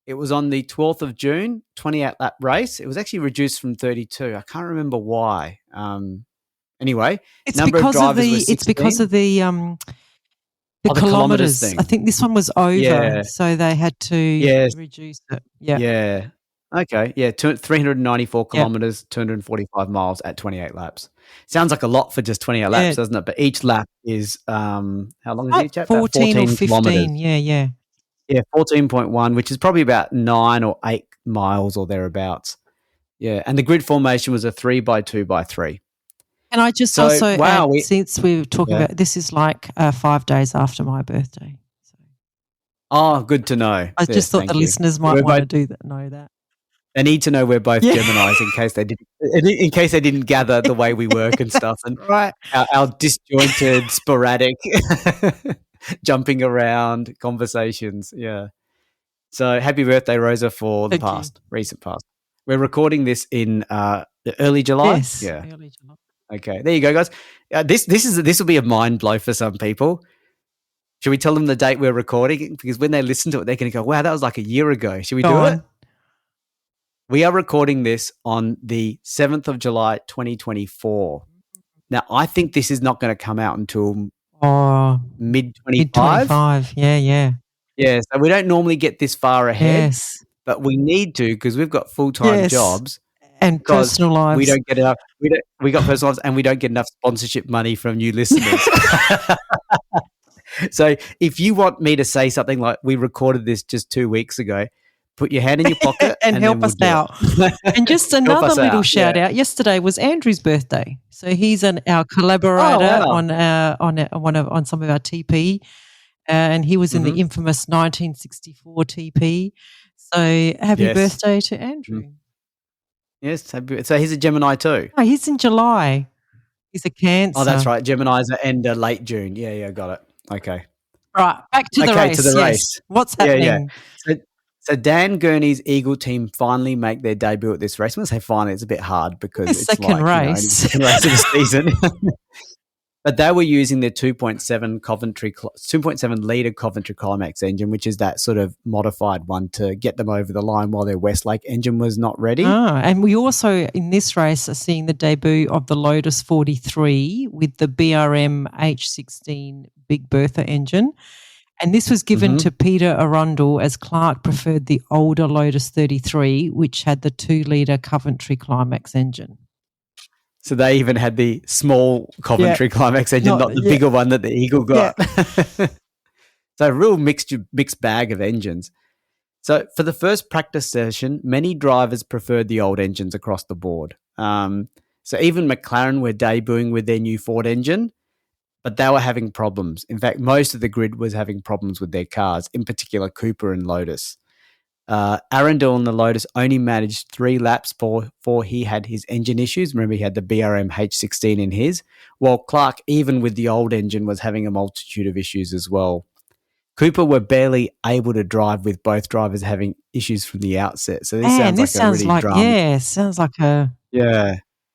It was on the 12th of June, 28-lap race. It was actually reduced from 32. I can't remember why. Anyway, It's number of because of drivers was the 16. it's because of the Oh, the kilometres kilometres. thing. I think this one was over, Yeah. so they had to Yes. reduce it. Yeah. Yeah. Okay. Yeah. 394 Yeah. kilometres, 245 miles at 28 laps. Sounds like a lot for just 28 laps, Yeah. doesn't it? But each lap is how long is Like each lap? 14 or 14 15. kilometres. Yeah. Yeah, 14.1, which is probably about 9 or 8 miles or thereabouts. Yeah, and the grid formation was a 3x2x3. And I just So, also wow, add, since we were talking Yeah. about this is like 5 days after my birthday. So Oh, good to know. I just thought the listeners might want to know that. They need to know we're both Yeah. Geminis in case they didn't gather the way we work and stuff, and Right. our disjointed, sporadic, jumping around conversations. Yeah. So happy birthday, Rosa, for the Thank you. recent past. We're recording this in early July. Yes. Yeah. Early July. Okay. There you go, guys. This will be a mind blow for some people. Should we tell them the date we're recording? Because when they listen to it, they're going to go, "Wow, that was like a year ago." Should we do it? We are recording this on the 7th of July, 2024. Now, I think this is not going to come out until mid-25. Yeah. Yeah, so we don't normally get this far ahead, Yes. but we need to because we've got full-time jobs and personal lives. We don't get enough. We got personal lives, and we don't get enough sponsorship money from new listeners. So, if you want me to say something like we recorded this just 2 weeks ago, put your hand in your pocket and help us out. And just another little shout out. Yesterday was Andrew's birthday, so he's our collaborator on some of our TP, and he was in the infamous 1964 TP. So happy birthday to Andrew. Yes, so he's a Gemini too. Oh, he's in July. He's a Cancer. Oh, that's right. Gemini's end late June. Yeah, got it. Okay. Right, back to the race. Yes. What's happening? Yeah. So Dan Gurney's Eagle team finally make their debut at this race. When I say finally, it's a bit hard because it's second race. Second race of the season. But they were using their 2.7 litre Coventry Climax engine, which is that sort of modified one to get them over the line while their Westlake engine was not ready. And we also, in this race, are seeing the debut of the Lotus 43 with the BRM H16 Big Bertha engine. And this was given to Peter Arundel as Clark preferred the older Lotus 33, which had the 2-litre Coventry Climax engine. So they even had the small Coventry Climax engine, not the bigger one that the Eagle got. Yeah. So a real mixed bag of engines. So for the first practice session, many drivers preferred the old engines across the board. So even McLaren were debuting with their new Ford engine, but they were having problems. In fact, most of the grid was having problems with their cars, in particular Cooper and Lotus. Arundel and the Lotus only managed 3 laps before he had his engine issues. Remember, he had the BRM H16 in his, while Clark, even with the old engine, was having a multitude of issues as well. Cooper were barely able to drive with both drivers having issues from the outset. So this sounds like a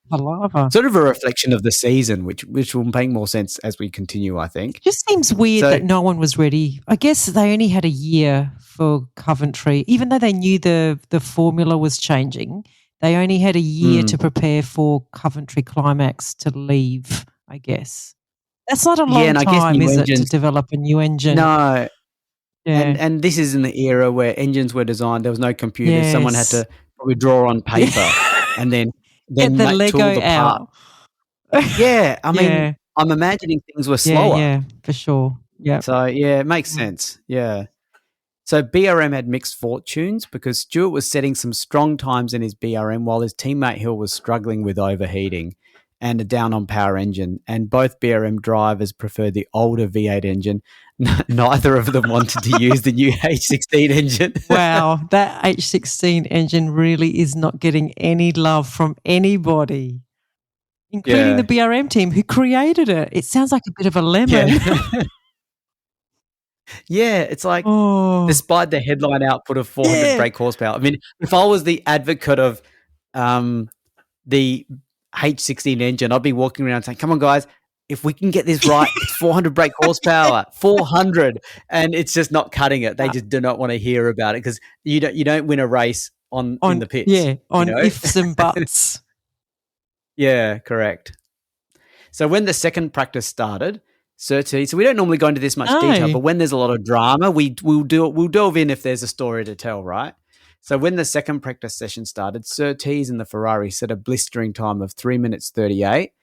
palaver. Sort of a reflection of the season, which will make more sense as we continue, I think. It just seems weird that no one was ready. I guess they only had a year for Coventry. Even though they knew the formula was changing, they only had a year to prepare for Coventry Climax to leave, I guess. That's not a long time, is it, to develop a new engine? No. Yeah. And this is in the era where engines were designed, there was no computers. Yes. Someone had to probably draw on paper and then get the Lego out. Yeah, I mean, I'm imagining things were slower. Yeah, for sure. Yeah. So, it makes sense. Yeah. So, BRM had mixed fortunes because Stewart was setting some strong times in his BRM while his teammate Hill was struggling with overheating and a down-on-power engine. And both BRM drivers preferred the older V8 engine. Neither of them wanted to use the new H16 engine. Wow, that H16 engine really is not getting any love from anybody, including the BRM team who created it. It sounds like a bit of a lemon. Yeah, it's like despite the headline output of 400 brake horsepower. I mean, if I was the advocate of the H16 engine, I'd be walking around saying, come on, guys, if we can get this right, it's 400 brake horsepower, 400, and it's just not cutting it. They just do not want to hear about it because you don't win a race in the pits. Yeah, on ifs and buts. Yeah, correct. So when the second practice started, Surtees, so we don't normally go into this much No. detail, but when there's a lot of drama, we'll delve in if there's a story to tell, right? So when the second practice session started, Surtees and the Ferrari set a blistering time of 3 minutes 38,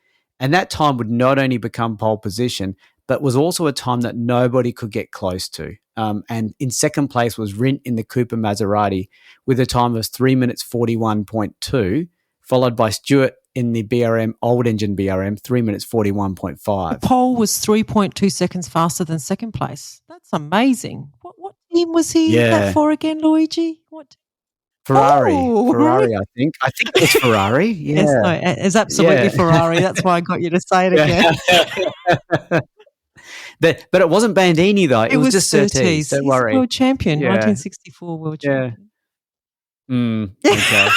and that time would not only become pole position, but was also a time that nobody could get close to. And in second place was Rint in the Cooper Maserati with a time of 3 minutes 41.2, followed by Stewart in the BRM, old engine BRM, 3 minutes 41.5. The pole was 3.2 seconds faster than second place. That's amazing. What team was he that for again, Luigi? What? Ferrari. Oh. Ferrari, I think. I think it was Ferrari. Yeah. Yes, no, it's absolutely Ferrari. That's why I got you to say it again. But it wasn't Bandini, though. It was just Surtees. Don't worry. He's world champion, 1964 world champion. Okay.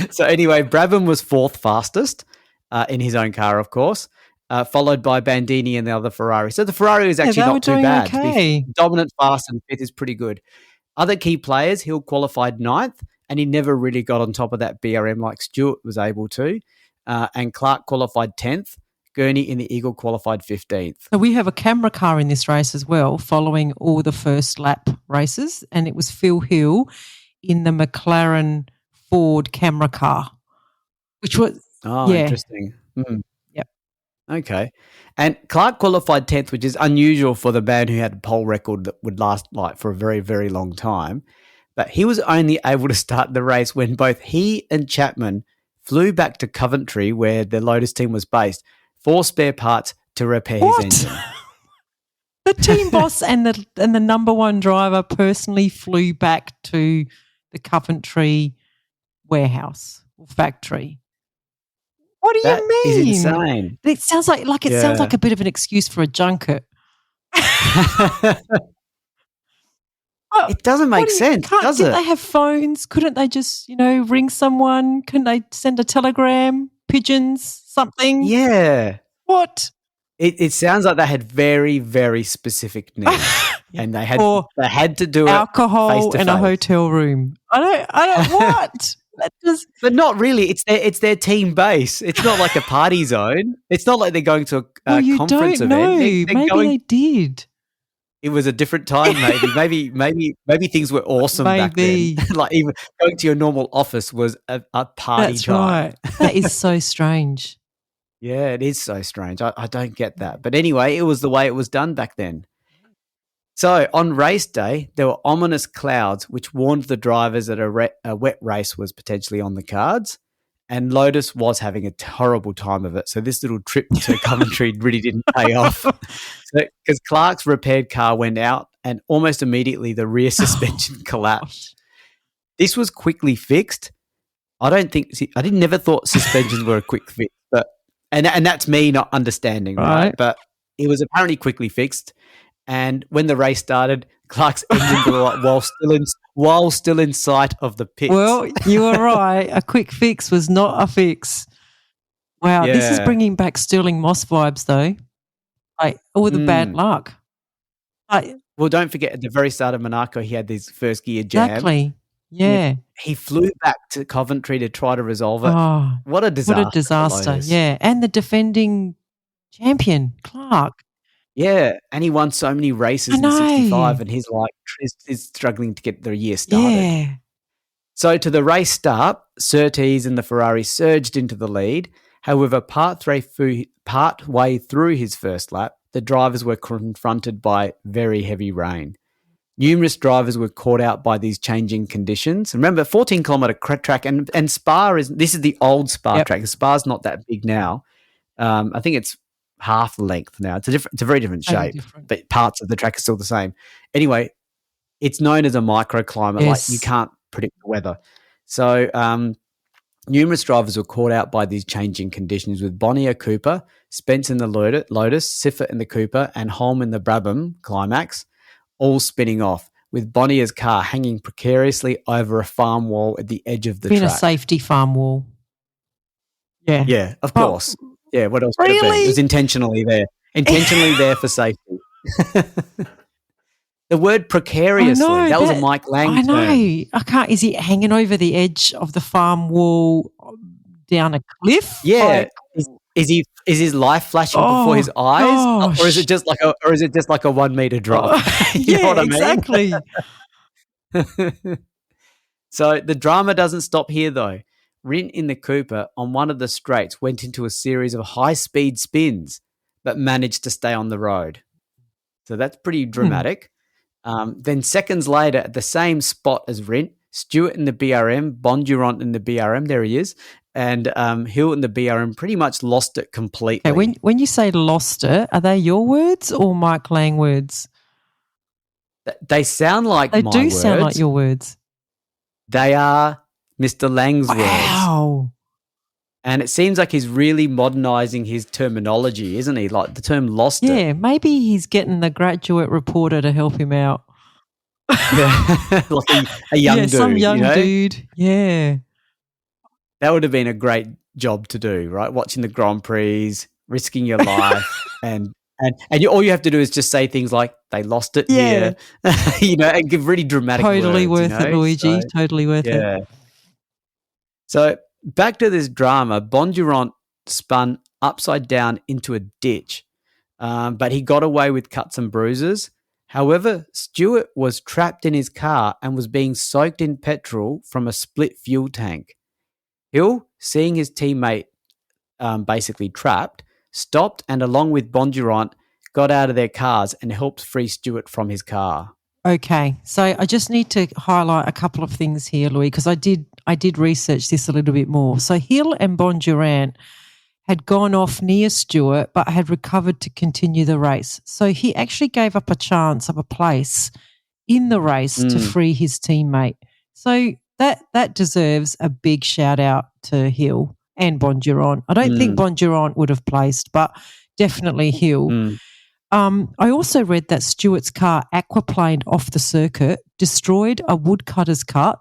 So anyway, Brabham was fourth fastest in his own car, of course, followed by Bandini and the other Ferrari. So the Ferrari was actually not too bad. Okay. Dominant, fast, and fifth is pretty good. Other key players, Hill qualified ninth, and he never really got on top of that BRM like Stewart was able to. And Clark qualified 10th. Gurney in the Eagle qualified 15th. So we have a camera car in this race as well, following all the first lap races, and it was Phil Hill in the McLaren Ford camera car, which was interesting. Yep. Okay. And Clark qualified 10th, which is unusual for the man who had a pole record that would last like for a very, very long time. But he was only able to start the race when both he and Chapman flew back to Coventry, where the Lotus team was based, for spare parts to repair his engine. The team boss and the number one driver personally flew back to the Coventry warehouse or factory. What do you mean? That is insane. It sounds like sounds like a bit of an excuse for a junket. It doesn't make sense, does it? Didn't they have phones? Couldn't they just, ring someone? Couldn't they send a telegram, pigeons, something? Yeah. What? It sounds like they had very, very specific needs, and they had to do alcohol it face-to-face. in a hotel room. I don't. What? But not really. It's their team base. It's not like a party zone. It's not like they're going to a conference event. Maybe they did. It was a different time, maybe. maybe things were awesome back then. Like even going to your normal office was a party That's time. Right. That is so strange. Yeah, it is so strange. I don't get that. But anyway, it was the way it was done back then. So on race day, there were ominous clouds which warned the drivers that a wet race was potentially on the cards, and Lotus was having a horrible time of it. So this little trip to Coventry really didn't pay off. Because Clark's repaired car went out and almost immediately the rear suspension collapsed. This was quickly fixed. I never thought suspensions were a quick fix, but and that's me not understanding, right? But it was apparently quickly fixed. And when the race started, Clark's engine blew up while still in sight of the pits. Well, you were right. A quick fix was not a fix. Wow, This is bringing back Stirling Moss vibes, though. Like all the bad luck. Well, don't forget at the very start of Monaco, he had this first gear jam. Exactly. Yeah. He flew back to Coventry to try to resolve it. Oh, what a disaster. What a disaster. Yeah. And the defending champion, Clark. Yeah. And he won so many races in 65 and he's like is struggling to get the year started. Yeah. So to the race start, Surtees and the Ferrari surged into the lead. However, partway through his first lap, the drivers were confronted by very heavy rain. Numerous drivers were caught out by these changing conditions. Remember, 14-kilometre track, and Spa this is the old Spa track. Spa's not that big now. I think it's half the length now. It's a very different shape, but parts of the track are still the same. Anyway, it's known as a microclimate. Yes. Like you can't predict the weather. So numerous drivers were caught out by these changing conditions, with Bonnier Cooper, Spence in the Lotus, Siffert in the Cooper, and Holm in the Brabham Climax, all spinning off, with Bonnier's car hanging precariously over a farm wall at the edge of the track. Been a safety farm wall. Yeah. Yeah, of course. Yeah, what else would it be? It was intentionally there. There for safety. The word precariously, that was a Mike Lang term. I know. I can't. Is he hanging over the edge of the farm wall down a cliff? Yeah. Like, Is his life flashing before his eyes? Or is it just like a 1 meter drop? You know what I mean? Exactly. So the drama doesn't stop here, though. Rint in the Cooper on one of the straights went into a series of high-speed spins, but managed to stay on the road. So that's pretty dramatic. Then seconds later, at the same spot as Rint, Stewart in the BRM, Bondurant in the BRM, there he is, and Hill in the BRM pretty much lost it completely. Okay, when you say lost it, are they your words or Mike Lang words? They sound like They my do words. sound like your words. They are Mr. Lang's words. Wow. And it seems like he's really modernising his terminology, isn't he? Like the term lost it. Yeah, maybe he's getting the graduate reporter to help him out. Like a young dude. Some young dude. Yeah. That would have been a great job to do, right? Watching the Grand Prix, risking your life, and all you have to do is just say things like "they lost it here," and give really dramatic. Totally words, worth it, Luigi. So, totally worth it. So back to this drama, Bondurant spun upside down into a ditch, but he got away with cuts and bruises. However, Stewart was trapped in his car and was being soaked in petrol from a split fuel tank. Hill, seeing his teammate basically trapped, stopped and along with Bondurant got out of their cars and helped free Stewart from his car. Okay, so I just need to highlight a couple of things here, Louis, because I did research this a little bit more. So Hill and Bondurant had gone off near Stewart but had recovered to continue the race. So he actually gave up a chance of a place in the race to free his teammate. So that deserves a big shout out to Hill and Bondurant. I don't think Bondurant would have placed, but definitely Hill. I also read that Stewart's car aquaplaned off the circuit, destroyed a woodcutter's hut.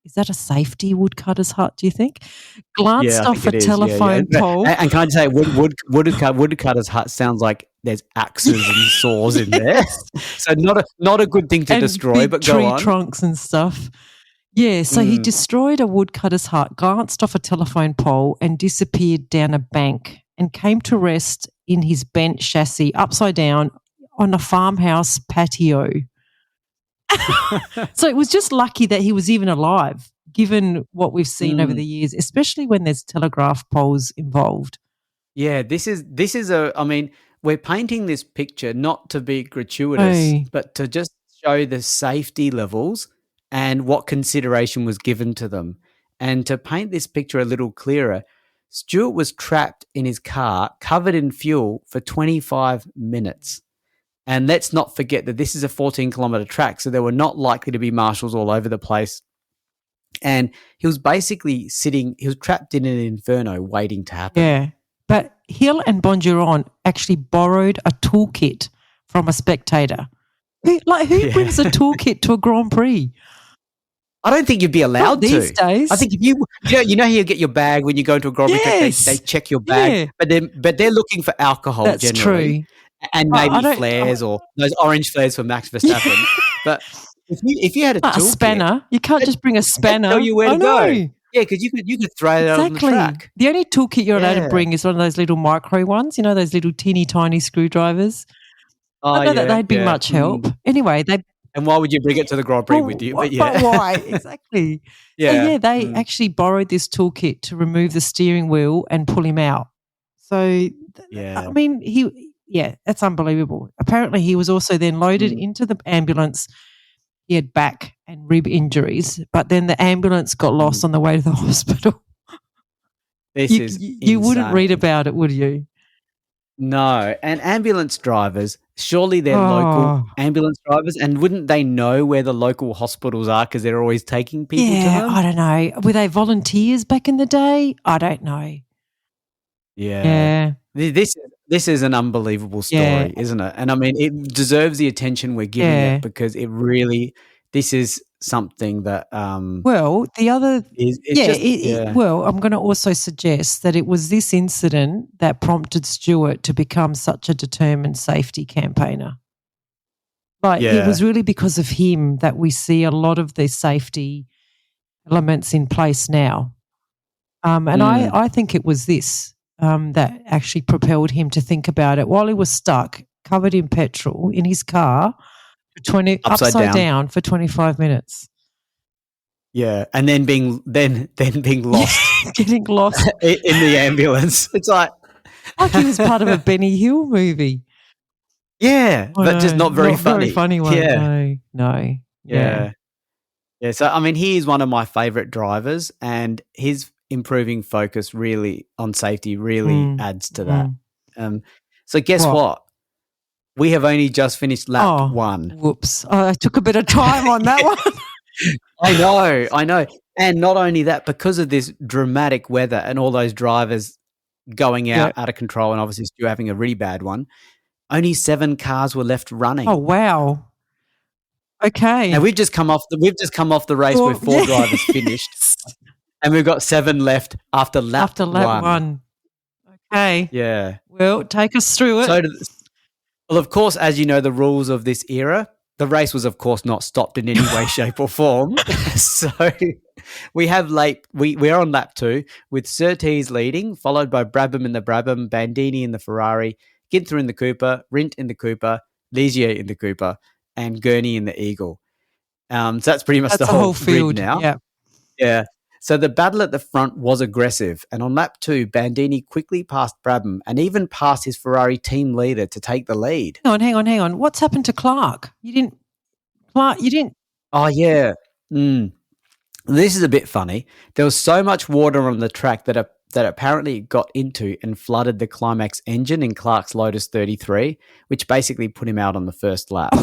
Is that a safety woodcutter's hut, do you think? Glanced off a telephone pole. And can I just say, woodcutter's hut sounds like there's axes and saws in there. So not a good thing to destroy, but go on. Tree trunks and stuff. Yeah, so he destroyed a woodcutter's hut, glanced off a telephone pole and disappeared down a bank and came to rest in his bent chassis upside down on a farmhouse patio. So it was just lucky that he was even alive, given what we've seen over the years, especially when there's telegraph poles involved. Yeah, this is we're painting this picture not to be gratuitous, but to just show the safety levels and what consideration was given to them. And to paint this picture a little clearer, Stewart was trapped in his car, covered in fuel, for 25 minutes. And let's not forget that this is a 14-kilometre track, so there were not likely to be marshals all over the place. And he was basically trapped in an inferno waiting to happen. Yeah. But Hill and Bondurant actually borrowed a toolkit from a spectator. Who brings a toolkit to a Grand Prix? I don't think you'd be allowed to. These days. I think if you know how you get your bag when you go into a Grand Prix, they check your bag, but they're looking for alcohol. That's generally. True. And maybe flares or those orange flares for Max Verstappen. But if you had a spanner, you can't just bring a spanner. Tell you where to go. Yeah, because you could throw it out on the track. The only toolkit you're allowed to bring is one of those little micro ones. You know, those little teeny tiny screwdrivers. I know that they'd be much help. Anyway, and why would you bring it to the Grand Prix with you? But why? Exactly. They actually borrowed this toolkit to remove the steering wheel and pull him out. So, I mean, that's unbelievable. Apparently, he was also then loaded into the ambulance. He had back and rib injuries, but then the ambulance got lost on the way to the hospital. You wouldn't read about it, would you? No, and ambulance drivers, surely they're local ambulance drivers, and wouldn't they know where the local hospitals are because they're always taking people to them? I don't know. Were they volunteers back in the day? I don't know. Yeah. This is an unbelievable story, isn't it? And I mean, it deserves the attention we're giving it because this is something that well, the other well, I'm going to also suggest that it was this incident that prompted Stewart to become such a determined safety campaigner. It was really because of him that we see a lot of these safety elements in place now. And I think it was this that actually propelled him to think about it while he was stuck, covered in petrol in his car, upside down for 25 minutes. Yeah, and then being lost, getting lost in the ambulance. It's like he was part of a Benny Hill movie. Yeah, but just not very funny. Very funny one. Yeah. No. Yeah. So I mean, he is one of my favorite drivers, and his improving focus on safety really adds to that. So guess what? We have only just finished lap 1. Whoops! I took a bit of time on that one. I know. And not only that, because of this dramatic weather and all those drivers going out of control, and obviously Stu having a really bad one, only 7 cars were left running. Oh wow! Okay. Now we've just come off the race where 4 drivers finished, and we've got 7 left after lap 1. Okay. Yeah. Well, take us through it. Well, of course, as you know, the rules of this era, the race was, of course, not stopped in any way, shape, or form. So we're on lap 2 with Surtees leading, followed by Brabham in the Brabham, Bandini in the Ferrari, Ginther in the Cooper, Rindt in the Cooper, Ligier in the Cooper, and Gurney in the Eagle. So that's pretty much the whole field now. Yeah. So the battle at the front was aggressive, and on lap 2, Bandini quickly passed Brabham and even passed his Ferrari team leader to take the lead. Hang on. What's happened to Clark? You didn't. Oh, yeah. This is a bit funny. There was so much water on the track that apparently it got into and flooded the Climax engine in Clark's Lotus 33, which basically put him out on the first lap.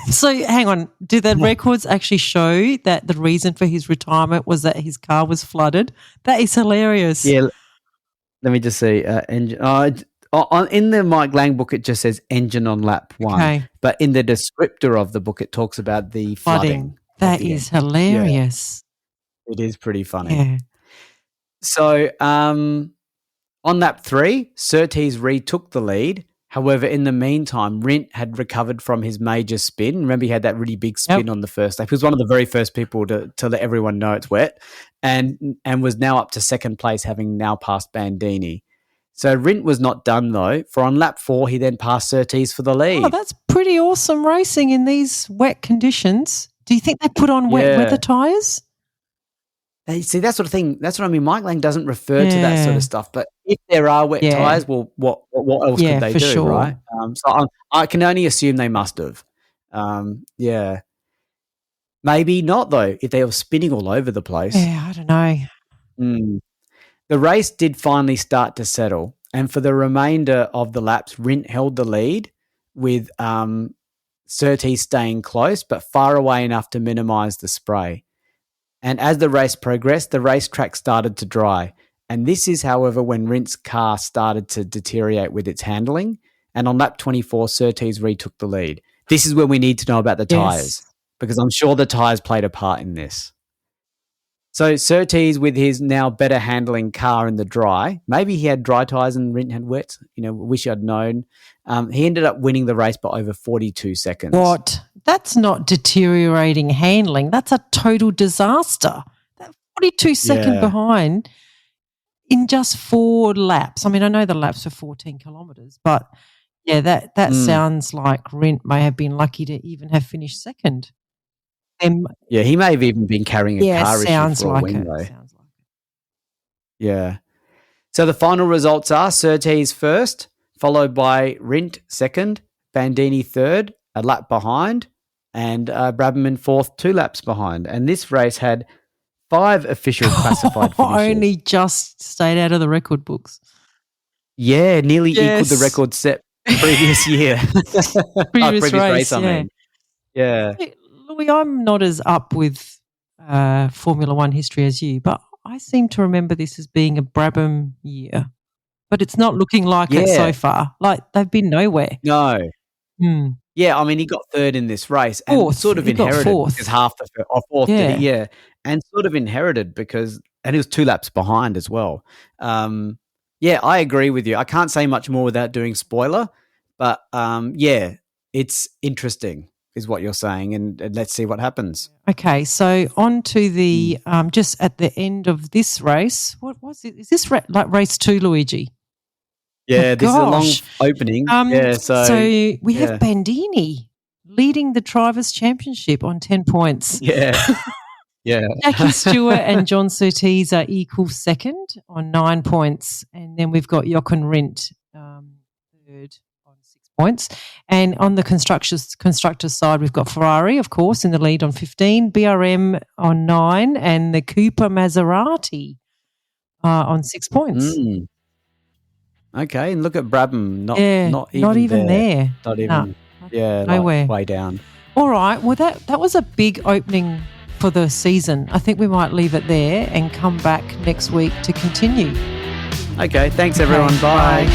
So hang on, do the records actually show that the reason for his retirement was that his car was flooded? That is hilarious. Yeah, let me just see. Engine. In the Mike Lang book, it just says engine on lap 1. Okay. But in the descriptor of the book, it talks about the flooding. That is hilarious. Yeah. It is pretty funny. Yeah. So on lap 3, Surtees retook the lead. However, in the meantime, Rindt had recovered from his major spin. Remember, he had that really big spin on the first lap. He was one of the very first people to let everyone know it's wet, and was now up to second place, having now passed Bandini. So Rindt was not done, though, for on lap 4, he then passed Surtees for the lead. Oh, that's pretty awesome racing in these wet conditions. Do you think they put on wet weather tyres? See, that sort of thing. That's what I mean. Mike Lang doesn't refer to that sort of stuff. But if there are wet tyres, well, what else could they do, right? So I can only assume they must have. Maybe not, though, if they were spinning all over the place. Yeah, I don't know. The race did finally start to settle. And for the remainder of the laps, Rindt held the lead with Surtees staying close, but far away enough to minimise the spray. And as the race progressed, the racetrack started to dry. And this is, however, when Rindt's car started to deteriorate with its handling. And on lap 24, Surtees retook the lead. This is where we need to know about the tyres, because I'm sure the tyres played a part in this. So Surtees, with his now better handling car in the dry, maybe he had dry tyres and Rindt had wet. Wish I'd known. He ended up winning the race by over 42 seconds. What? That's not deteriorating handling. That's a total disaster. That 42 second behind in just 4 laps. I mean, I know the laps are 14 kilometres, but that sounds like Rindt may have been lucky to even have finished second. He may have even been carrying a car issue for a win, though. Sounds like it. Yeah. So the final results are Surtees first, followed by Rindt second, Bandini third, a lap behind, and Brabham in fourth, 2 laps behind. And this race had 5 official classified finishes. Only just stayed out of the record books. Yeah, nearly equaled the record set previous year. Previous race, I mean. Yeah. Louis, I'm not as up with Formula One history as you, but I seem to remember this as being a Brabham year. But it's not looking like it so far. Like, they've been nowhere. No. Yeah, I mean, he got third in this race and sort of inherited because fourth, did he? Yeah, and sort of inherited because, and he was 2 laps behind as well. I agree with you. I can't say much more without doing spoiler, but it's interesting is what you're saying, and let's see what happens. Okay, so on to the just at the end of this race. What was it? Is this like race 2, Luigi? Yeah, this is a long gosh. opening. So we have Bandini leading the Drivers' Championship on 10 points. Yeah. Jackie Stewart and John Surtees are equal second on 9 points. And then we've got Jochen Rindt third on 6 points. And on the constructors side, we've got Ferrari, of course, in the lead on 15, BRM on 9, and the Cooper Maserati on 6 points. Okay, and look at Brabham, not even there. Not even, nowhere. Like way down. All right, well, that was a big opening for the season. I think we might leave it there and come back next week to continue. Okay, thanks everyone. Bye.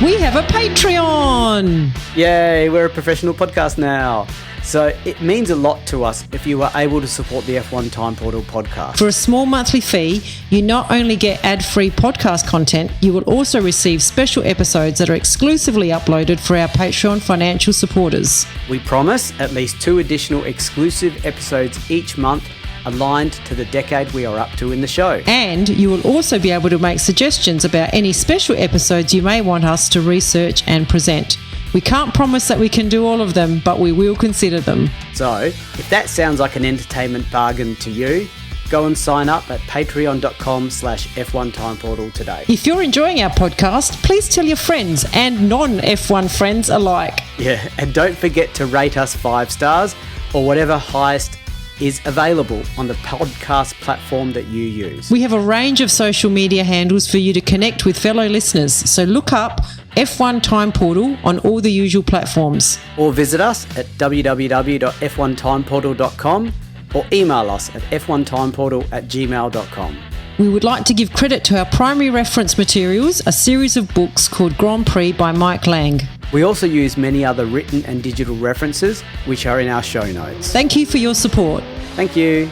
We have a Patreon. Yay, we're a professional podcast now. So it means a lot to us if you are able to support the F1 Time Portal podcast. For a small monthly fee, you not only get ad-free podcast content, you will also receive special episodes that are exclusively uploaded for our Patreon financial supporters. We promise at least 2 additional exclusive episodes each month aligned to the decade we are up to in the show. And you will also be able to make suggestions about any special episodes you may want us to research and present. We can't promise that we can do all of them, but we will consider them. So, if that sounds like an entertainment bargain to you, go and sign up at patreon.com/F1 Time Portal today. If you're enjoying our podcast, please tell your friends and non-F1 friends alike. Yeah, and don't forget to rate us 5 stars or whatever highest is available on the podcast platform that you use. We have a range of social media handles for you to connect with fellow listeners, so look up F1 Time Portal on all the usual platforms. Or visit us at www.f1timeportal.com or email us at f1timeportal@gmail.com. We would like to give credit to our primary reference materials, a series of books called Grand Prix by Mike Lang. We also use many other written and digital references, which are in our show notes. Thank you for your support. Thank you.